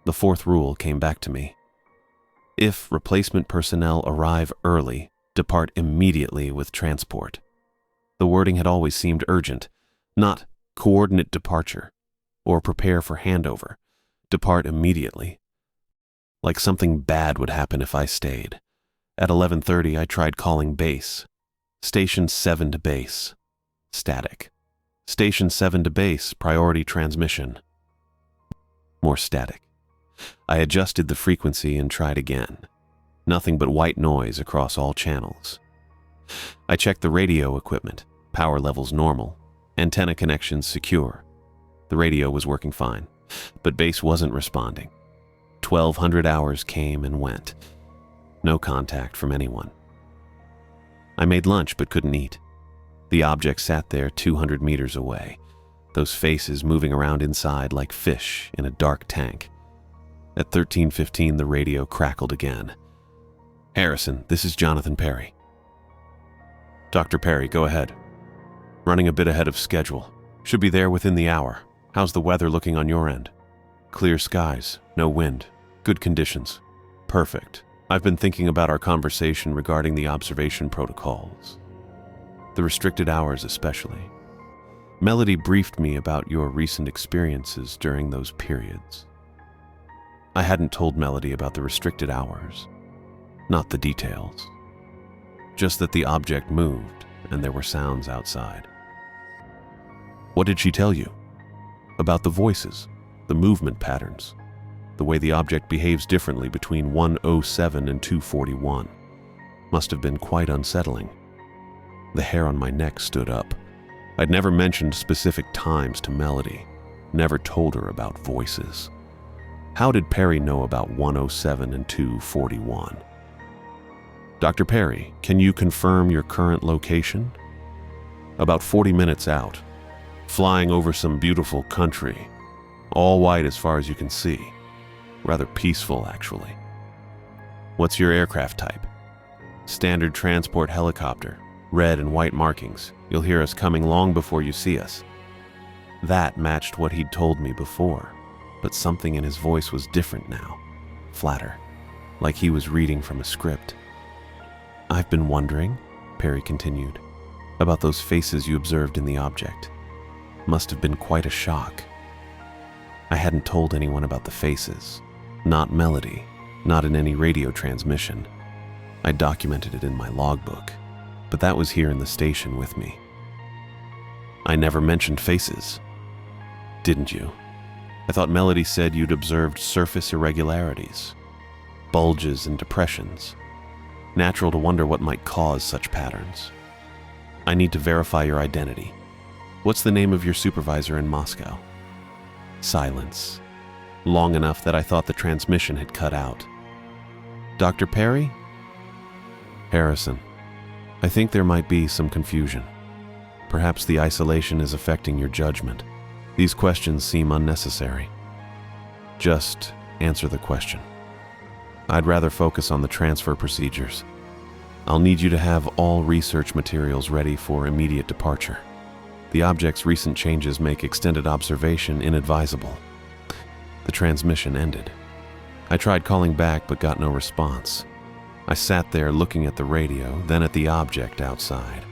[SPEAKER 1] The fourth rule came back to me. If replacement personnel arrive early, depart immediately with transport. The wording had always seemed urgent, not coordinate departure or prepare for handover. Depart immediately. Like something bad would happen if I stayed. At 11:30, I tried calling base. Station 7 to base. Static. Station 7 to base, priority transmission. More static. I adjusted the frequency and tried again. Nothing but white noise across all channels. I checked the radio equipment. Power levels normal. Antenna connections secure. The radio was working fine, but base wasn't responding. 1,200 hours came and went. No contact from anyone. I made lunch but couldn't eat. The object sat there 200 meters away, those faces moving around inside like fish in a dark tank. At 13:15, the radio crackled again. "Harrison, this is Jonathan Perry." "Dr. Perry, go ahead. Running a bit ahead of schedule. Should be there within the hour. How's the weather looking on your end?" "Clear skies, no wind, good conditions." "Perfect. I've been thinking about our conversation regarding the observation protocols. The restricted hours especially. Melody briefed me about your recent experiences during those periods. I hadn't told Melody about the restricted hours, not the details. Just that the object moved and there were sounds outside." "What did she tell you?" "About the voices, the movement patterns, the way the object behaves differently between 107 and 241. Must have been quite unsettling." The hair on my neck stood up. I'd never mentioned specific times to Melody, never told her about voices. How did Perry know about 107 and 241? "Dr. Perry, can you confirm your current location?" "About 40 minutes out. Flying over some beautiful country. All white as far as you can see. Rather peaceful, actually." "What's your aircraft type?" "Standard transport helicopter. Red and white markings. You'll hear us coming long before you see us." That matched what he'd told me before, but something in his voice was different now, flatter, like he was reading from a script. "I've been wondering," Perry continued, "about those faces you observed in the object. Must have been quite a shock." I hadn't told anyone about the faces, not Melody, not in any radio transmission. I documented it in my logbook, but that was here in the station with me. "I never mentioned faces." "Didn't you? I thought Melody said you'd observed surface irregularities, bulges and depressions. Natural to wonder what might cause such patterns. I need to verify your identity. What's the name of your supervisor in Moscow?" Silence. Long enough that I thought the transmission had cut out. "Dr. Perry?" "Harrison. I think there might be some confusion. Perhaps the isolation is affecting your judgment. These questions seem unnecessary. Just answer the question. I'd rather focus on the transfer procedures. I'll need you to have all research materials ready for immediate departure. The object's recent changes make extended observation inadvisable." The transmission ended. I tried calling back but got no response. I sat there looking at the radio, then at the object outside.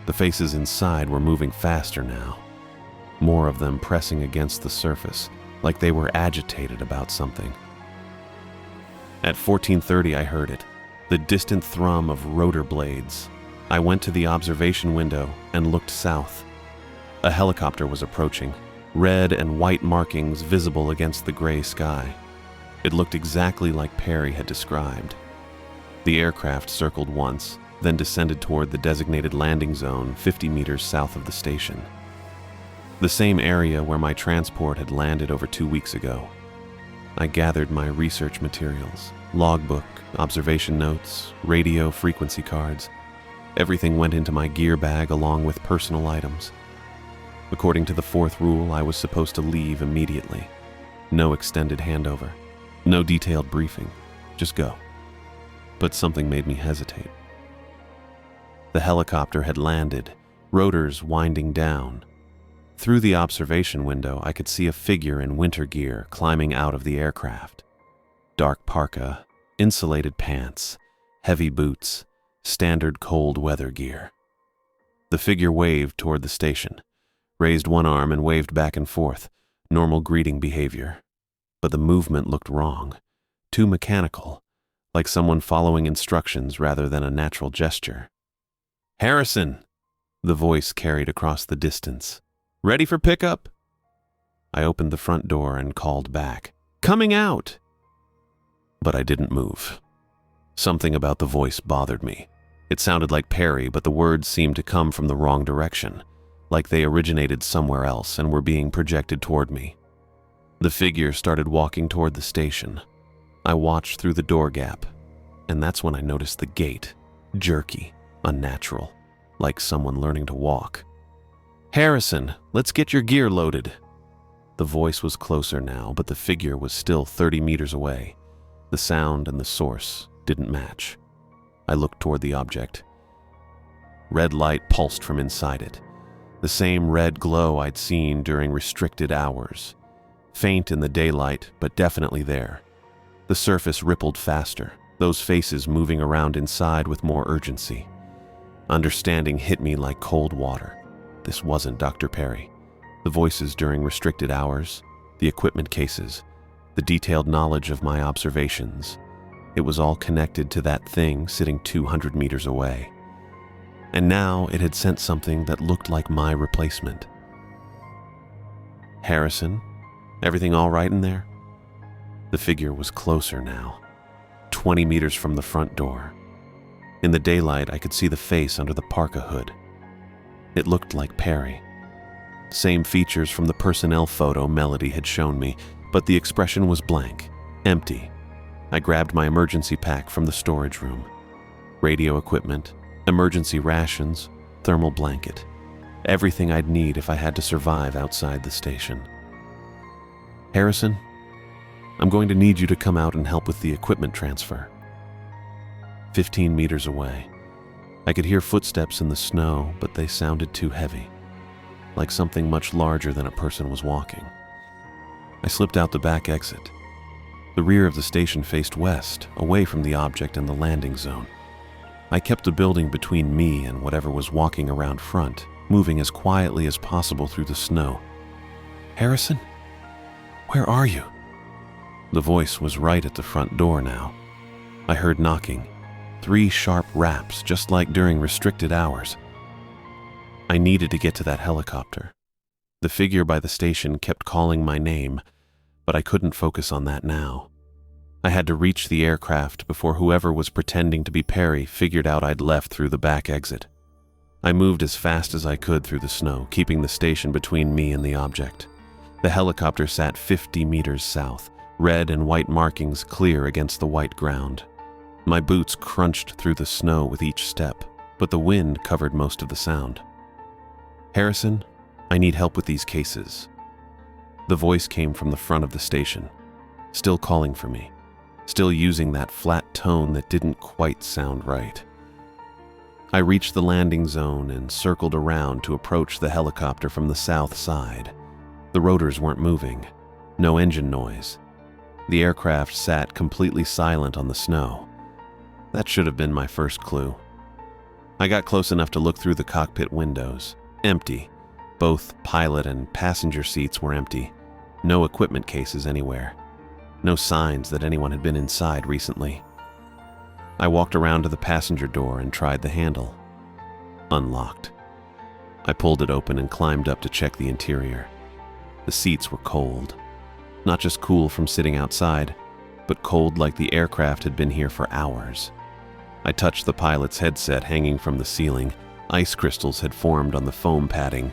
[SPEAKER 1] The faces inside were moving faster now, more of them pressing against the surface, like they were agitated about something. At 14:30 I heard it, the distant thrum of rotor blades. I went to the observation window and looked south. A helicopter was approaching, red and white markings visible against the gray sky. It looked exactly like Perry had described. The aircraft circled once, then descended toward the designated landing zone 50 meters south of the station. The same area where my transport had landed over 2 weeks ago. I gathered my research materials, logbook, observation notes, radio frequency cards. Everything went into my gear bag along with personal items. According to the 4th rule, I was supposed to leave immediately. No extended handover, no detailed briefing, just go. But something made me hesitate. The helicopter had landed, rotors winding down. Through the observation window, I could see a figure in winter gear climbing out of the aircraft. Dark parka, insulated pants, heavy boots, standard cold weather gear. The figure waved toward the station, raised one arm and waved back and forth, normal greeting behavior. But the movement looked wrong, too mechanical, like someone following instructions rather than a natural gesture. "Harrison!" the voice carried across the distance. "Ready for pickup?" I opened the front door and called back, "Coming out!" But I didn't move. Something about the voice bothered me. It sounded like Perry, but the words seemed to come from the wrong direction, like they originated somewhere else and were being projected toward me. The figure started walking toward the station. I watched through the door gap, and that's when I noticed the gait, jerky, unnatural, like someone learning to walk. "Harrison, let's get your gear loaded." The voice was closer now, but the figure was still 30 meters away. The sound and the source didn't match. I looked toward the object. Red light pulsed from inside it, the same red glow I'd seen during restricted hours. Faint in the daylight, but definitely there. The surface rippled faster, those faces moving around inside with more urgency. Understanding hit me like cold water. This wasn't Dr. Perry. The voices during restricted hours, the equipment cases, the detailed knowledge of my observations. It was all connected to that thing sitting 200 meters away. And now it had sent something that looked like my replacement. "Harrison, everything all right in there?" The figure was closer now, 20 meters from the front door. In the daylight, I could see the face under the parka hood. It looked like Perry. Same features from the personnel photo Melody had shown me, but the expression was blank, empty. I grabbed my emergency pack from the storage room. Radio equipment, emergency rations, thermal blanket. Everything I'd need if I had to survive outside the station. "Harrison, I'm going to need you to come out and help with the equipment transfer." 15 meters away, I could hear footsteps in the snow, but they sounded too heavy, like something much larger than a person was walking. I slipped out the back exit. The rear of the station faced west, away from the object and the landing zone. I kept the building between me and whatever was walking around front, moving as quietly as possible through the snow. "Harrison, where are you?" The voice was right at the front door now. I heard knocking, 3 sharp raps, just like during restricted hours. I needed to get to that helicopter. The figure by the station kept calling my name, but I couldn't focus on that now. I had to reach the aircraft before whoever was pretending to be Perry figured out I'd left through the back exit. I moved as fast as I could through the snow, keeping the station between me and the object. The helicopter sat 50 meters south, red and white markings clear against the white ground. My boots crunched through the snow with each step, but the wind covered most of the sound. "Harrison, I need help with these cases." The voice came from the front of the station, still calling for me, still using that flat tone that didn't quite sound right. I reached the landing zone and circled around to approach the helicopter from the south side. The rotors weren't moving, no engine noise. The aircraft sat completely silent on the snow. That should have been my first clue. I got close enough to look through the cockpit windows. Empty. Both pilot and passenger seats were empty. No equipment cases anywhere. No signs that anyone had been inside recently. I walked around to the passenger door and tried the handle. Unlocked. I pulled it open and climbed up to check the interior. The seats were cold. Not just cool from sitting outside, but cold like the aircraft had been here for hours. I touched the pilot's headset hanging from the ceiling. Ice crystals had formed on the foam padding.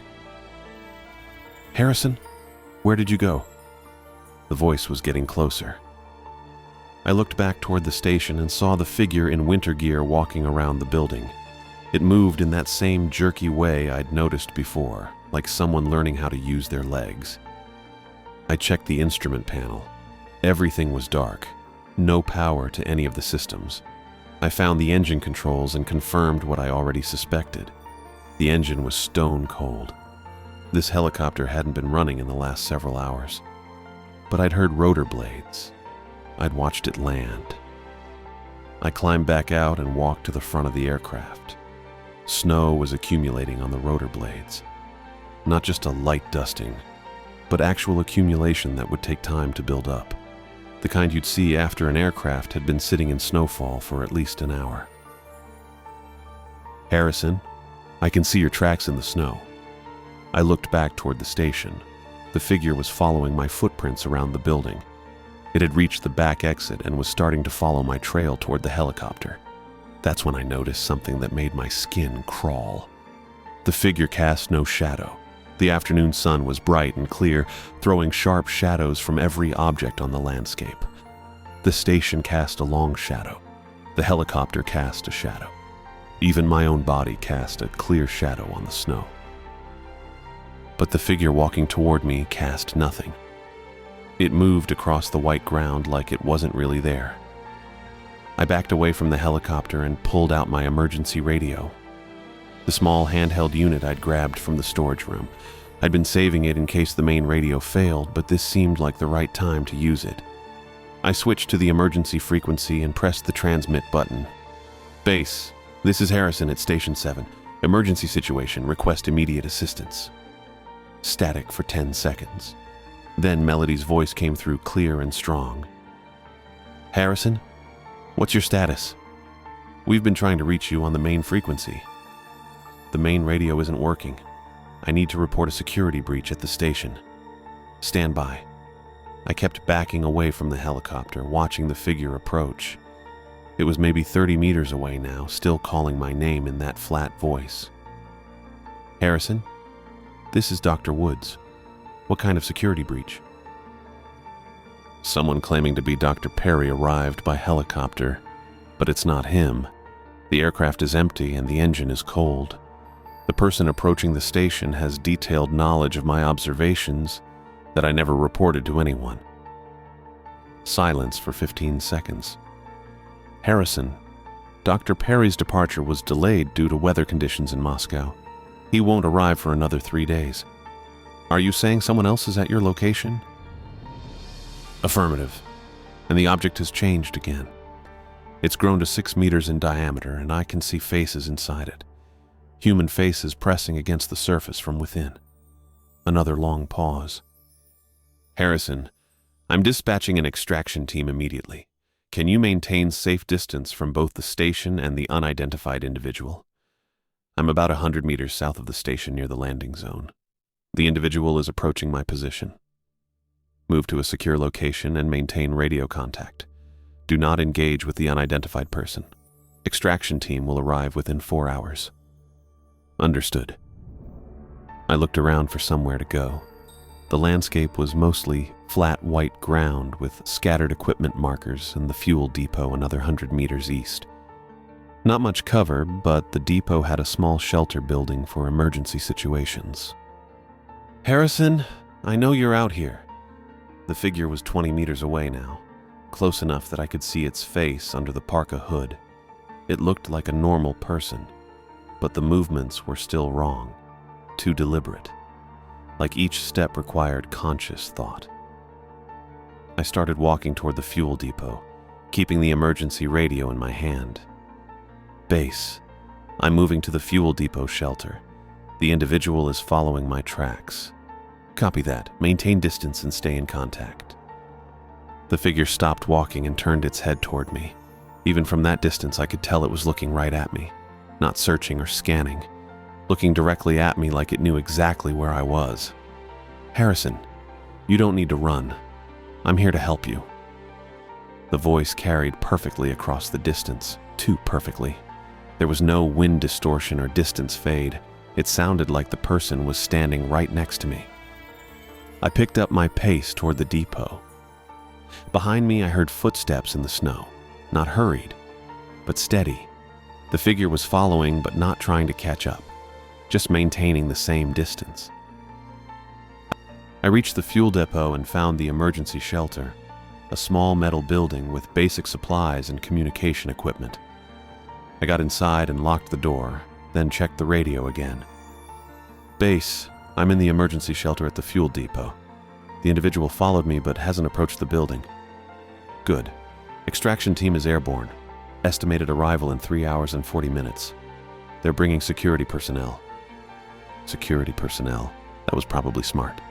[SPEAKER 1] "Harrison, where did you go?" The voice was getting closer. I looked back toward the station and saw the figure in winter gear walking around the building. It moved in that same jerky way I'd noticed before, like someone learning how to use their legs. I checked the instrument panel. Everything was dark. No power to any of the systems. I found the engine controls and confirmed what I already suspected. The engine was stone cold. This helicopter hadn't been running in the last several hours. But I'd heard rotor blades. I'd watched it land. I climbed back out and walked to the front of the aircraft. Snow was accumulating on the rotor blades. Not just a light dusting, but actual accumulation that would take time to build up. The kind you'd see after an aircraft had been sitting in snowfall for at least an hour. "Harrison, I can see your tracks in the snow." I looked back toward the station. The figure was following my footprints around the building. It had reached the back exit and was starting to follow my trail toward the helicopter. That's when I noticed something that made my skin crawl. The figure cast no shadow. The afternoon sun was bright and clear, throwing sharp shadows from every object on the landscape. The station cast a long shadow. The helicopter cast a shadow. Even my own body cast a clear shadow on the snow. But the figure walking toward me cast nothing. It moved across the white ground like it wasn't really there. I backed away from the helicopter and pulled out my emergency radio. The small handheld unit I'd grabbed from the storage room. I'd been saving it in case the main radio failed, but this seemed like the right time to use it. I switched to the emergency frequency and pressed the transmit button. "Base, this is Harrison at Station 7. Emergency situation, request immediate assistance." Static for 10 seconds. Then Melody's voice came through clear and strong. "Harrison, what's your status? We've been trying to reach you on the main frequency. The main radio isn't working. I need to report a security breach at the station. Stand by." I kept backing away from the helicopter, watching the figure approach. It was maybe 30 meters away now, still calling my name in that flat voice. "Harrison, this is Dr. Woods. What kind of security breach?" Someone claiming to be Dr. Perry arrived by helicopter, but it's not him. The aircraft is empty and the engine is cold. The person approaching the station has detailed knowledge of my observations that I never reported to anyone. Silence for 15 seconds. "Harrison, Dr. Perry's departure was delayed due to weather conditions in Moscow. He won't arrive for another 3 days. Are you saying someone else is at your location?" "Affirmative. And the object has changed again. It's grown to 6 meters in diameter, and I can see faces inside it. Human faces pressing against the surface from within." Another long pause. "Harrison, I'm dispatching an extraction team immediately. Can you maintain safe distance from both the station and the unidentified individual? I'm about 100 meters south of the station near the landing zone. The individual is approaching my position. Move to a secure location and maintain radio contact. Do not engage with the unidentified person. Extraction team will arrive within 4 hours." "Understood." I looked around for somewhere to go. The landscape was mostly flat white ground with scattered equipment markers and the fuel depot another 100 meters east. Not much cover, but the depot had a small shelter building for emergency situations. "Harrison, I know you're out here." The figure was 20 meters away now, close enough that I could see its face under the parka hood. It looked like a normal person, but the movements were still wrong, too deliberate, like each step required conscious thought. I started walking toward the fuel depot, keeping the emergency radio in my hand. Base, I'm moving to the fuel depot shelter. The individual is following my tracks. Copy that. Maintain distance and stay in contact. The figure stopped walking and turned its head toward me. Even from that distance, I could tell it was looking right at me, not searching or scanning, looking directly at me like it knew exactly where I was. Harrison, you don't need to run. I'm here to help you. The voice carried perfectly across the distance, too perfectly. There was no wind distortion or distance fade. It sounded like the person was standing right next to me. I picked up my pace toward the depot. Behind me, I heard footsteps in the snow, not hurried, but steady. The figure was following, but not trying to catch up, just maintaining the same distance. I reached the fuel depot and found the emergency shelter, a small metal building with basic supplies and communication equipment. I got inside and locked the door, then checked the radio again. Base, I'm in the emergency shelter at the fuel depot. The individual followed me but hasn't approached the building. Good. Extraction team is airborne. Estimated arrival in 3 hours and 40 minutes. They're bringing security personnel. Security personnel. That was probably smart.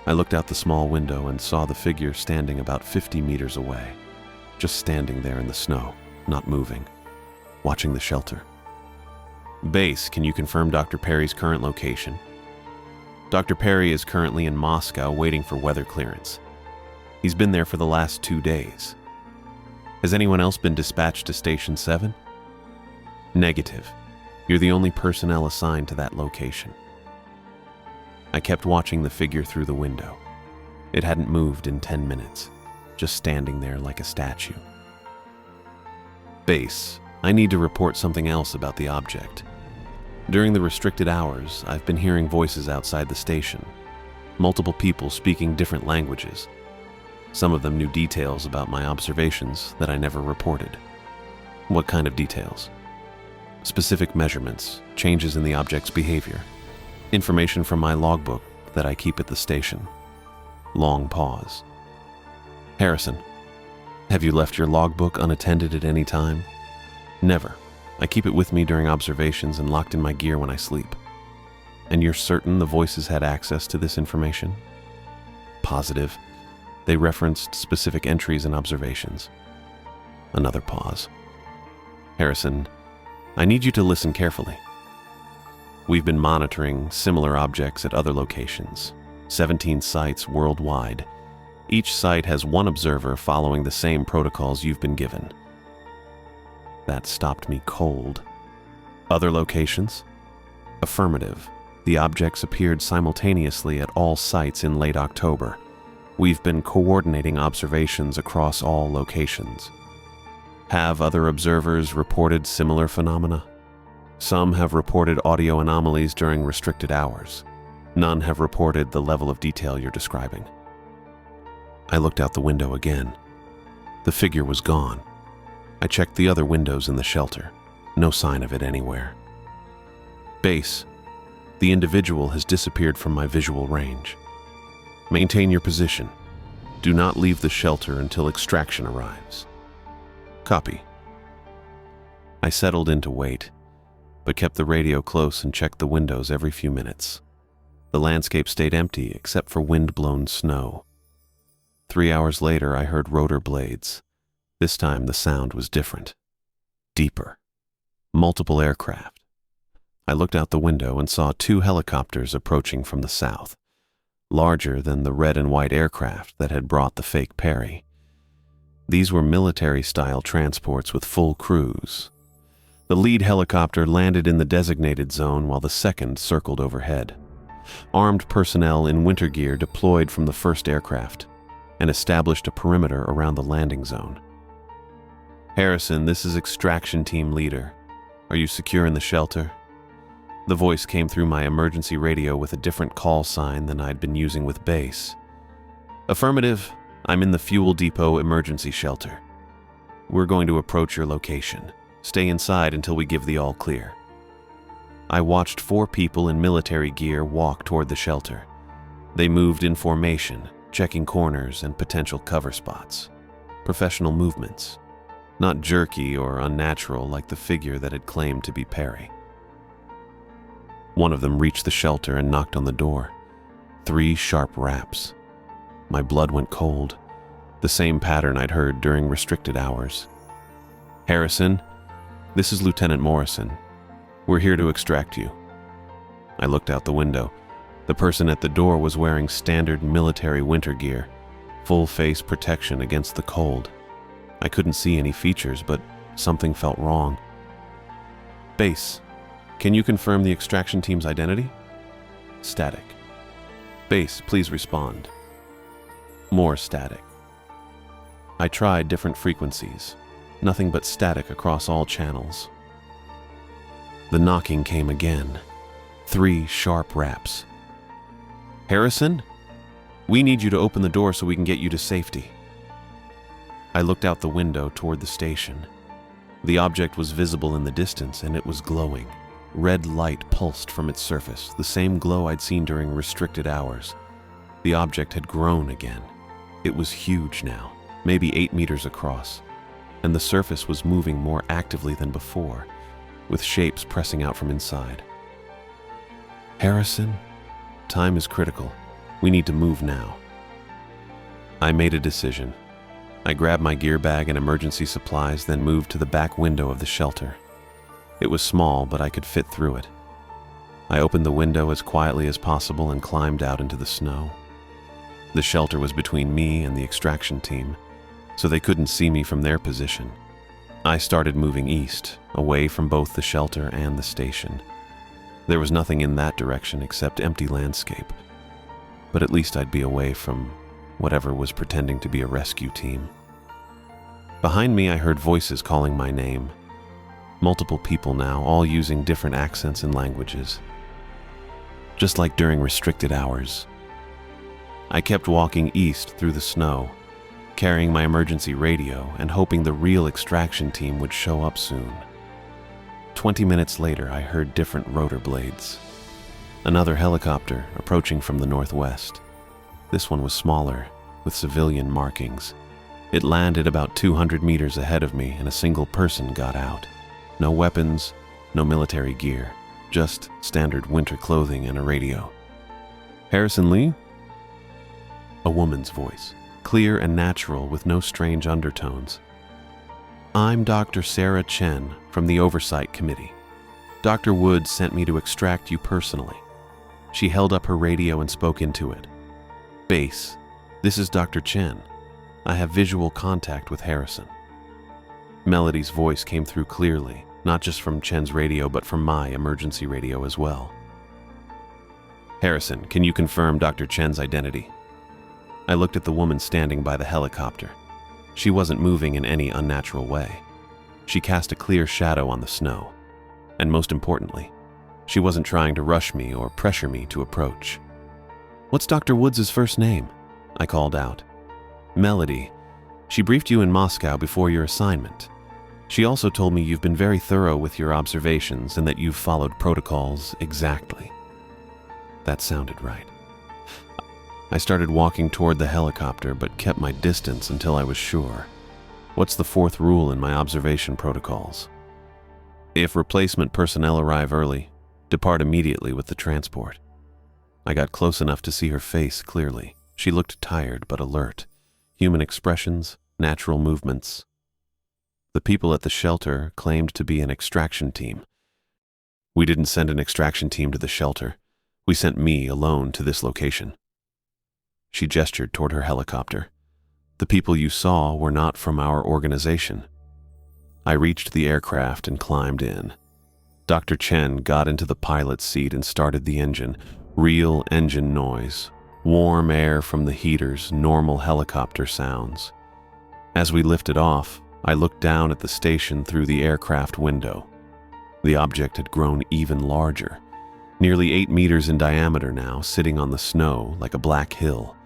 [SPEAKER 1] I looked out the small window and saw the figure standing about 50 meters away. Just standing there in the snow, not moving, watching the shelter. Base, can you confirm Dr. Perry's current location? Dr. Perry is currently in Moscow waiting for weather clearance. He's been there for the last 2 days. Has anyone else been dispatched to Station 7? Negative. You're the only personnel assigned to that location. I kept watching the figure through the window. It hadn't moved in 10 minutes, just standing there like a statue. Base, I need to report something else about the object. During the restricted hours, I've been hearing voices outside the station, multiple people speaking different languages. Some of them knew details about my observations that I never reported. What kind of details? Specific measurements, changes in the object's behavior, information from my logbook that I keep at the station. Long pause. Harrison, have you left your logbook unattended at any time? Never. I keep it with me during observations and locked in my gear when I sleep. And you're certain the voices had access to this information? Positive. They referenced specific entries and observations. Another pause. Harrison, I need you to listen carefully. We've been monitoring similar objects at other locations, 17 sites worldwide. Each site has one observer following the same protocols you've been given. That stopped me cold. Other locations? Affirmative. The objects appeared simultaneously at all sites in late October. We've been coordinating observations across all locations. Have other observers reported similar phenomena? Some have reported audio anomalies during restricted hours. None have reported the level of detail you're describing. I looked out the window again. The figure was gone. I checked the other windows in the shelter. No sign of it anywhere. Base, the individual has disappeared from my visual range. Maintain your position. Do not leave the shelter until extraction arrives. Copy. I settled in to wait, but kept the radio close and checked the windows every few minutes. The landscape stayed empty except for wind-blown snow. 3 hours later, I heard rotor blades. This time, the sound was different, deeper. Multiple aircraft. I looked out the window and saw 2 helicopters approaching from the south, larger than the red and white aircraft that had brought the fake Perry. These were military-style transports with full crews. The lead helicopter landed in the designated zone while the second circled overhead. Armed personnel in winter gear deployed from the first aircraft and established a perimeter around the landing zone. Harrison, this is extraction team leader. Are you secure in the shelter? The voice came through my emergency radio with a different call sign than I'd been using with base. Affirmative, I'm in the fuel depot emergency shelter. We're going to approach your location. Stay inside until we give the all clear. I watched 4 people in military gear walk toward the shelter. They moved in formation, checking corners and potential cover spots. Professional movements, not jerky or unnatural like the figure that had claimed to be Perry. One of them reached the shelter and knocked on the door. 3 sharp raps. My blood went cold, the same pattern I'd heard during restricted hours. "Harrison, this is Lieutenant Morrison. We're here to extract you." I looked out the window. The person at the door was wearing standard military winter gear, full face protection against the cold. I couldn't see any features, but something felt wrong. "Base, can you confirm the extraction team's identity?" Static. "Base, please respond." More static. I tried different frequencies. Nothing but static across all channels. The knocking came again. 3 sharp raps. "Harrison, we need you to open the door so we can get you to safety." I looked out the window toward the station. The object was visible in the distance, and it was glowing. Red light pulsed from its surface, the same glow I'd seen during restricted hours. The object had grown again. It was huge now, maybe 8 meters across, and the surface was moving more actively than before, with shapes pressing out from inside. "Harrison, time is critical. We need to move now." I made a decision. I grabbed my gear bag and emergency supplies, then moved to the back window of the shelter. It was small, but I could fit through it. I opened the window as quietly as possible and climbed out into the snow. The shelter was between me and the extraction team, so they couldn't see me from their position. I started moving east, away from both the shelter and the station. There was nothing in that direction except empty landscape, but at least I'd be away from whatever was pretending to be a rescue team. Behind me, I heard voices calling my name. Multiple people now, all using different accents and languages. Just like during restricted hours. I kept walking east through the snow, carrying my emergency radio and hoping the real extraction team would show up soon. 20 minutes later, I heard different rotor blades. Another helicopter approaching from the northwest. This one was smaller, with civilian markings. It landed about 200 meters ahead of me, and a single person got out. No weapons, no military gear, just standard winter clothing and a radio. "Harrison Lee?" A woman's voice, clear and natural with no strange undertones. "I'm Dr. Sarah Chen from the Oversight Committee. Dr. Woods sent me to extract you personally." She held up her radio and spoke into it. "Base, this is Dr. Chen. I have visual contact with Harrison." Melody's voice came through clearly, not just from Chen's radio, but from my emergency radio as well. "Harrison, can you confirm Dr. Chen's identity?" I looked at the woman standing by the helicopter. She wasn't moving in any unnatural way. She cast a clear shadow on the snow. And most importantly, she wasn't trying to rush me or pressure me to approach. "What's Dr. Woods' first name?" I called out. "Melody. She briefed you in Moscow before your assignment. She also told me you've been very thorough with your observations and that you've followed protocols exactly." That sounded right. I started walking toward the helicopter, but kept my distance until I was sure. What's the 4th rule in my observation protocols? If replacement personnel arrive early, depart immediately with the transport. I got close enough to see her face clearly. She looked tired but alert. Human expressions, natural movements. The people at the shelter claimed to be an extraction team. "We didn't send an extraction team to the shelter. We sent me alone to this location." She gestured toward her helicopter. "The people you saw were not from our organization." I reached the aircraft and climbed in. Dr. Chen got into the pilot's seat and started the engine. Real engine noise. Warm air from the heaters, normal helicopter sounds. As we lifted off, I looked down at the station through the aircraft window. The object had grown even larger. Nearly 8 meters in diameter now, sitting on the snow like a black hill.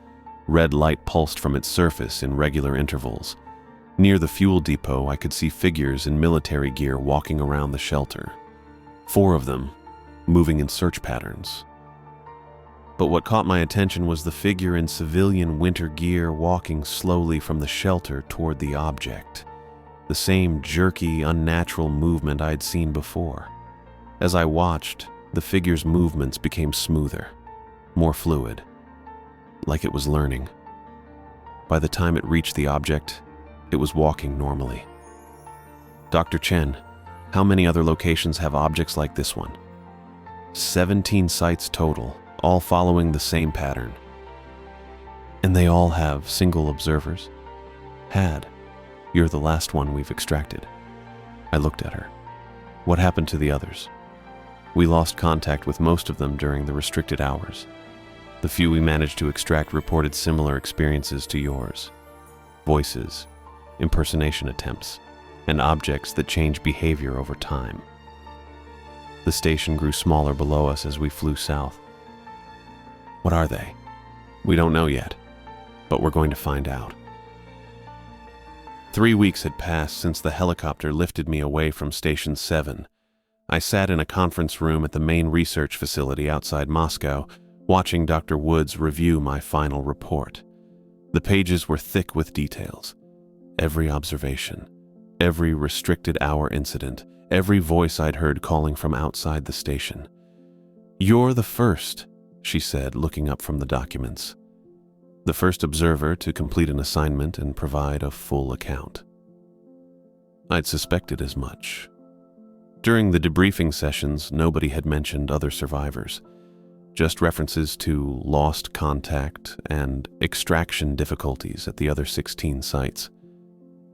[SPEAKER 1] Red light pulsed from its surface in regular intervals. Near the fuel depot, I could see figures in military gear walking around the shelter. 4 of them, moving in search patterns. But what caught my attention was the figure in civilian winter gear walking slowly from the shelter toward the object. The same jerky, unnatural movement I'd seen before. As I watched, the figure's movements became smoother, more fluid, like it was learning. By the time it reached the object, it was walking normally. Dr. Chen, how many other locations have objects like this one? 17 sites total, all following the same pattern. And they all have single observers? Had. You're the last one we've extracted. I looked at her. What happened to the others? We lost contact with most of them during the restricted hours. The few we managed to extract reported similar experiences to yours. Voices, impersonation attempts, and objects that change behavior over time. The station grew smaller below us as we flew south. What are they? We don't know yet, but we're going to find out. 3 weeks had passed since the helicopter lifted me away from Station 7. I sat in a conference room at the main research facility outside Moscow, watching Dr. Woods review my final report. The pages were thick with details. Every observation, every restricted hour incident, every voice I'd heard calling from outside the station. "You're the first," she said, looking up from the documents. "The first observer to complete an assignment and provide a full account." I'd suspected as much. During the debriefing sessions, nobody had mentioned other survivors. Just references to lost contact and extraction difficulties at the other 16 sites.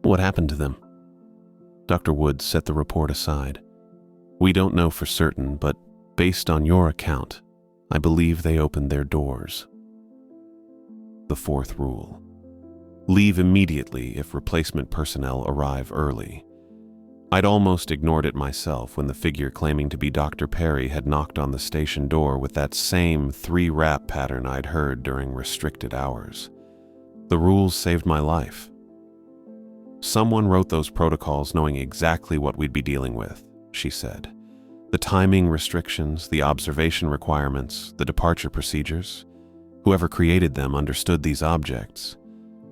[SPEAKER 1] What happened to them? Dr. Woods set the report aside. "We don't know for certain, but based on your account, I believe they opened their doors." The fourth rule. Leave immediately if replacement personnel arrive early. I'd almost ignored it myself when the figure claiming to be Dr. Perry had knocked on the station door with that same 3-rap pattern I'd heard during restricted hours. The rules saved my life. "Someone wrote those protocols knowing exactly what we'd be dealing with," she said. "The timing restrictions, the observation requirements, the departure procedures. Whoever created them understood these objects."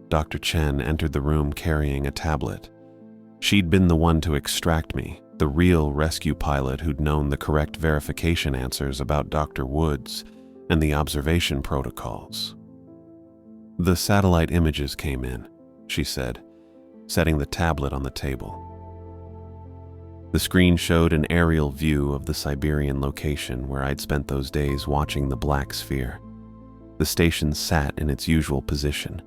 [SPEAKER 1] Dr. Chen entered the room carrying a tablet. She'd been the one to extract me, the real rescue pilot who'd known the correct verification answers about Dr. Woods and the observation protocols. "The satellite images came in," she said, setting the tablet on the table. The screen showed an aerial view of the Siberian location where I'd spent those days watching the black sphere. The station sat in its usual position,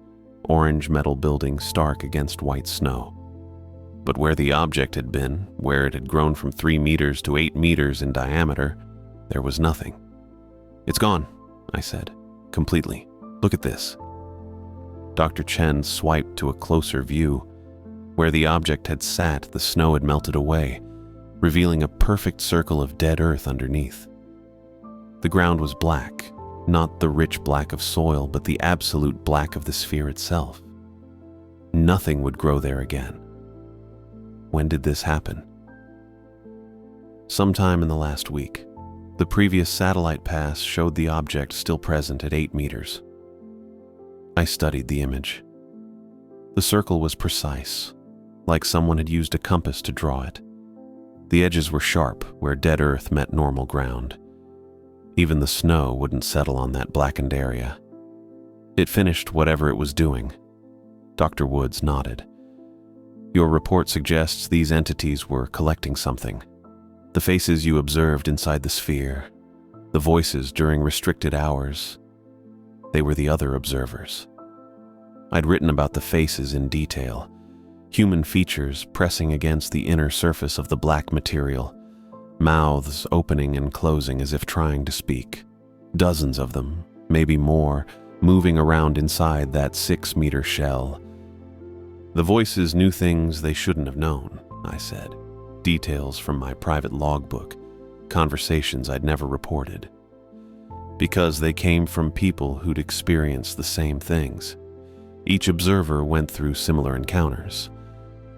[SPEAKER 1] orange metal building stark against white snow. But where the object had been, where it had grown from 3 meters to 8 meters in diameter, there was nothing. "It's gone," I said, "completely. Look at this." Dr. Chen swiped to a closer view. Where the object had sat, the snow had melted away, revealing a perfect circle of dead earth underneath. The ground was black, not the rich black of soil, but the absolute black of the sphere itself. Nothing would grow there again. When did this happen? Sometime in the last week. The previous satellite pass showed the object still present at 8 meters. I studied the image. The circle was precise, like someone had used a compass to draw it. The edges were sharp where dead earth met normal ground. Even the snow wouldn't settle on that blackened area. It finished whatever it was doing. Dr. Woods nodded. "Your report suggests these entities were collecting something. The faces you observed inside the sphere, the voices during restricted hours, they were the other observers." I'd written about the faces in detail, human features pressing against the inner surface of the black material, mouths opening and closing as if trying to speak. Dozens of them, maybe more, moving around inside that 6-meter shell. The voices knew things they shouldn't have known, I said. Details from my private logbook, conversations I'd never reported. Because they came from people who'd experienced the same things. Each observer went through similar encounters.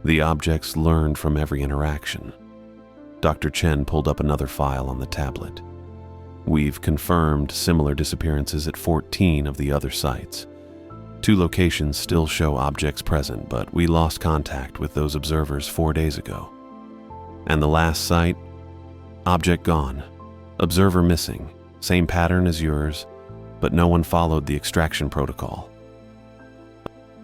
[SPEAKER 1] The objects learned from every interaction. Dr. Chen pulled up another file on the tablet. We've confirmed similar disappearances at 14 of the other sites. 2 locations still show objects present, but we lost contact with those observers 4 days ago. And the last site? Object gone. Observer missing. Same pattern as yours, but no one followed the extraction protocol.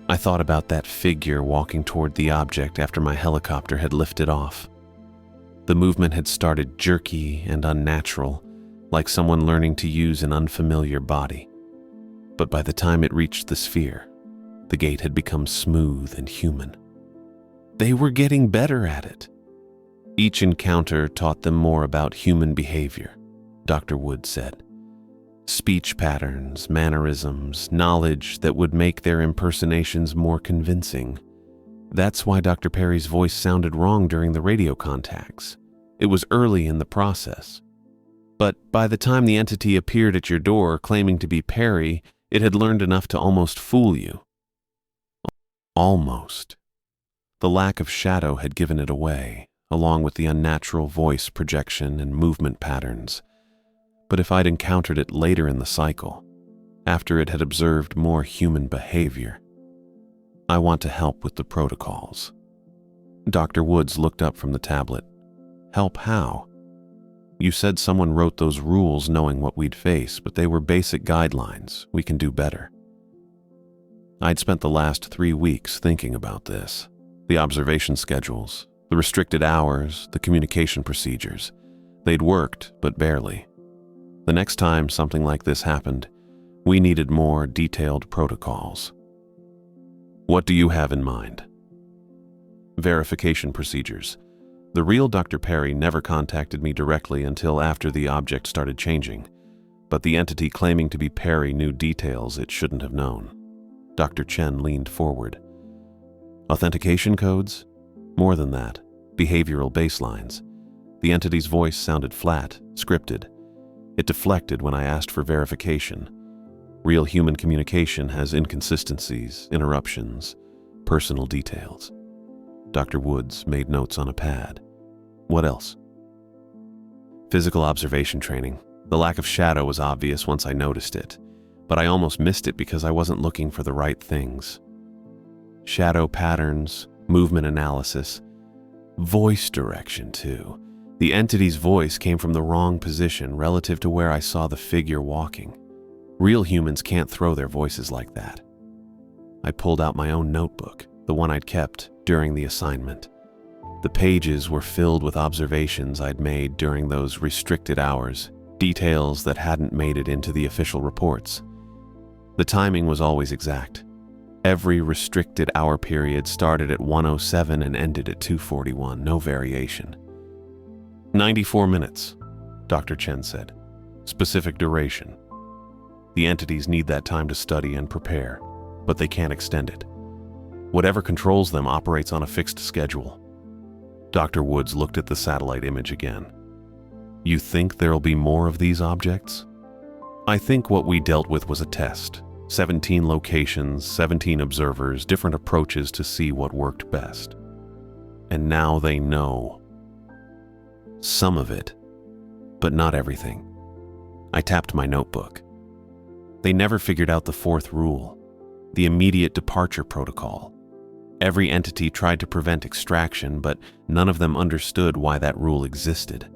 [SPEAKER 1] I thought about that figure walking toward the object after my helicopter had lifted off. The movement had started jerky and unnatural, like someone learning to use an unfamiliar body. But by the time it reached the sphere, the gate had become smooth and human. They were getting better at it. Each encounter taught them more about human behavior, Dr. Wood said. Speech patterns, mannerisms, knowledge that would make their impersonations more convincing. That's why Dr. Perry's voice sounded wrong during the radio contacts. It was early in the process. But by the time the entity appeared at your door claiming to be Perry, it had learned enough to almost fool you. Almost. The lack of shadow had given it away, along with the unnatural voice projection and movement patterns. But if I'd encountered it later in the cycle, after it had observed more human behavior, I want to help with the protocols. Dr. Woods looked up from the tablet. Help how? You said someone wrote those rules knowing what we'd face, but they were basic guidelines. We can do better. I'd spent the last 3 weeks thinking about this. The observation schedules, the restricted hours, the communication procedures. They'd worked, but barely. The next time something like this happened, we needed more detailed protocols. What do you have in mind? Verification procedures. The real Dr. Perry never contacted me directly until after the object started changing, but the entity claiming to be Perry knew details it shouldn't have known. Dr. Chen leaned forward. Authentication codes? More than that. Behavioral baselines. The entity's voice sounded flat, scripted. It deflected when I asked for verification. Real human communication has inconsistencies, interruptions, personal details. Dr. Woods made notes on a pad. What else? Physical observation training. The lack of shadow was obvious once I noticed it, but I almost missed it because I wasn't looking for the right things. Shadow patterns, movement analysis, voice direction too. The entity's voice came from the wrong position relative to where I saw the figure walking. Real humans can't throw their voices like that. I pulled out my own notebook, the one I'd kept during the assignment. The pages were filled with observations I'd made during those restricted hours, details that hadn't made it into the official reports. The timing was always exact. Every restricted hour period started at 1:07 and ended at 2:41, no variation. 94 minutes, Dr. Chen said. Specific duration. The entities need that time to study and prepare, but they can't extend it. Whatever controls them operates on a fixed schedule. Dr. Woods looked at the satellite image again. You think there'll be more of these objects? I think what we dealt with was a test. 17 locations, 17 observers, different approaches to see what worked best. And now they know. Some of it, but not everything. I tapped my notebook. They never figured out the 4th rule, the immediate departure protocol. Every entity tried to prevent extraction, but none of them understood why that rule existed.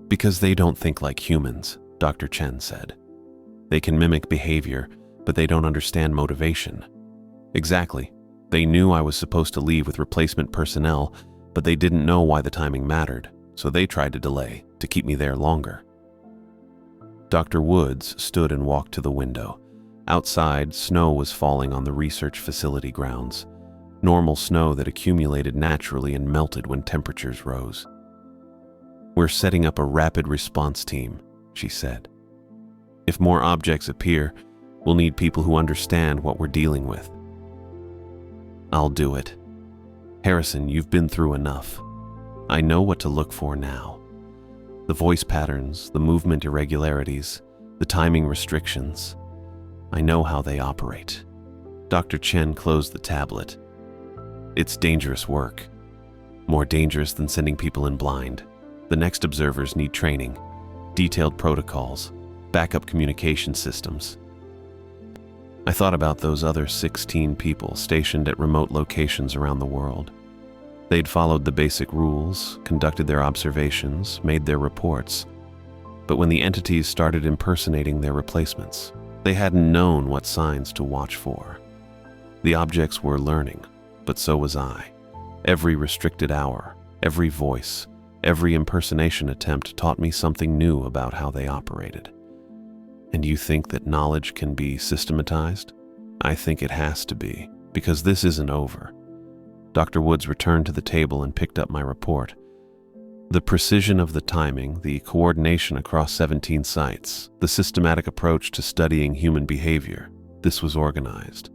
[SPEAKER 1] Because they don't think like humans, Dr. Chen said. They can mimic behavior, but they don't understand motivation. Exactly. They knew I was supposed to leave with replacement personnel, but they didn't know why the timing mattered. So they tried to delay, to keep me there longer. Dr. Woods stood and walked to the window. Outside, snow was falling on the research facility grounds. Normal snow that accumulated naturally and melted when temperatures rose. We're setting up a rapid response team, she said. If more objects appear, we'll need people who understand what we're dealing with. I'll do it. Harrison, you've been through enough. I know what to look for now. The voice patterns, the movement irregularities, the timing restrictions. I know how they operate. Dr. Chen closed the tablet. It's dangerous work. More dangerous than sending people in blind. The next observers need training. detailed protocols, backup communication systems. I thought about those other 16 people stationed at remote locations around the world. They'd followed the basic rules, conducted their observations, made their reports. But when the entities started impersonating their replacements, they hadn't known what signs to watch for. The objects were learning, but so was I. Every restricted hour, every voice, every impersonation attempt taught me something new about how they operated. And you think that knowledge can be systematized? I think it has to be, because this isn't over. Dr. Woods returned to the table and picked up my report. The precision of the timing, the coordination across 17 sites, the systematic approach to studying human behavior, this was organized.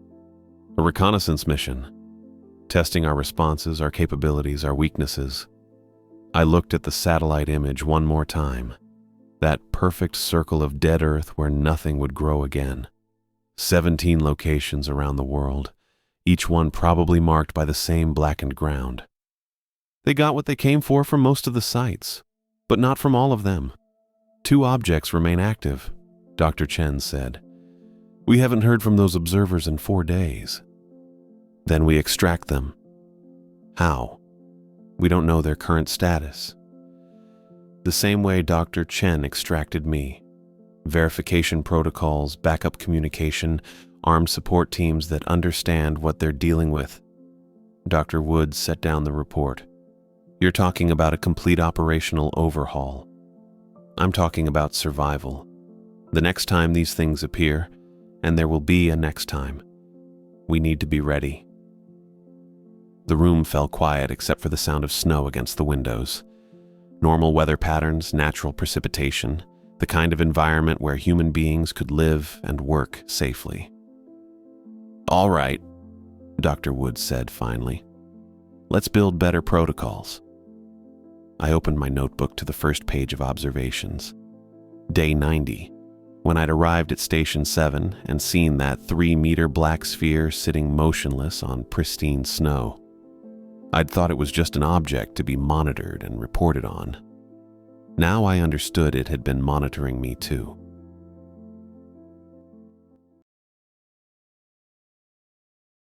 [SPEAKER 1] A reconnaissance mission, testing our responses, our capabilities, our weaknesses. I looked at the satellite image one more time. That perfect circle of dead Earth where nothing would grow again. 17 locations around the world, each one probably marked by the same blackened ground. They got what they came for from most of the sites, but not from all of them. 2 objects remain active, Dr. Chen said. We haven't heard from those observers in 4 days. Then we extract them. How? We don't know their current status. The same way Dr. Chen extracted me. Verification protocols, backup communication, armed support teams that understand what they're dealing with. Dr. Woods set down the report. You're talking about a complete operational overhaul. I'm talking about survival. The next time these things appear, and there will be a next time, we need to be ready. The room fell quiet except for the sound of snow against the windows. Normal weather patterns, natural precipitation, the kind of environment where human beings could live and work safely. All right, Dr. Woods said finally. Let's build better protocols. I opened my notebook to the first page of observations. Day 90, when I'd arrived at Station 7 and seen that 3-meter black sphere sitting motionless on pristine snow. I'd thought it was just an object to be monitored and reported on. Now I understood it had been monitoring me too.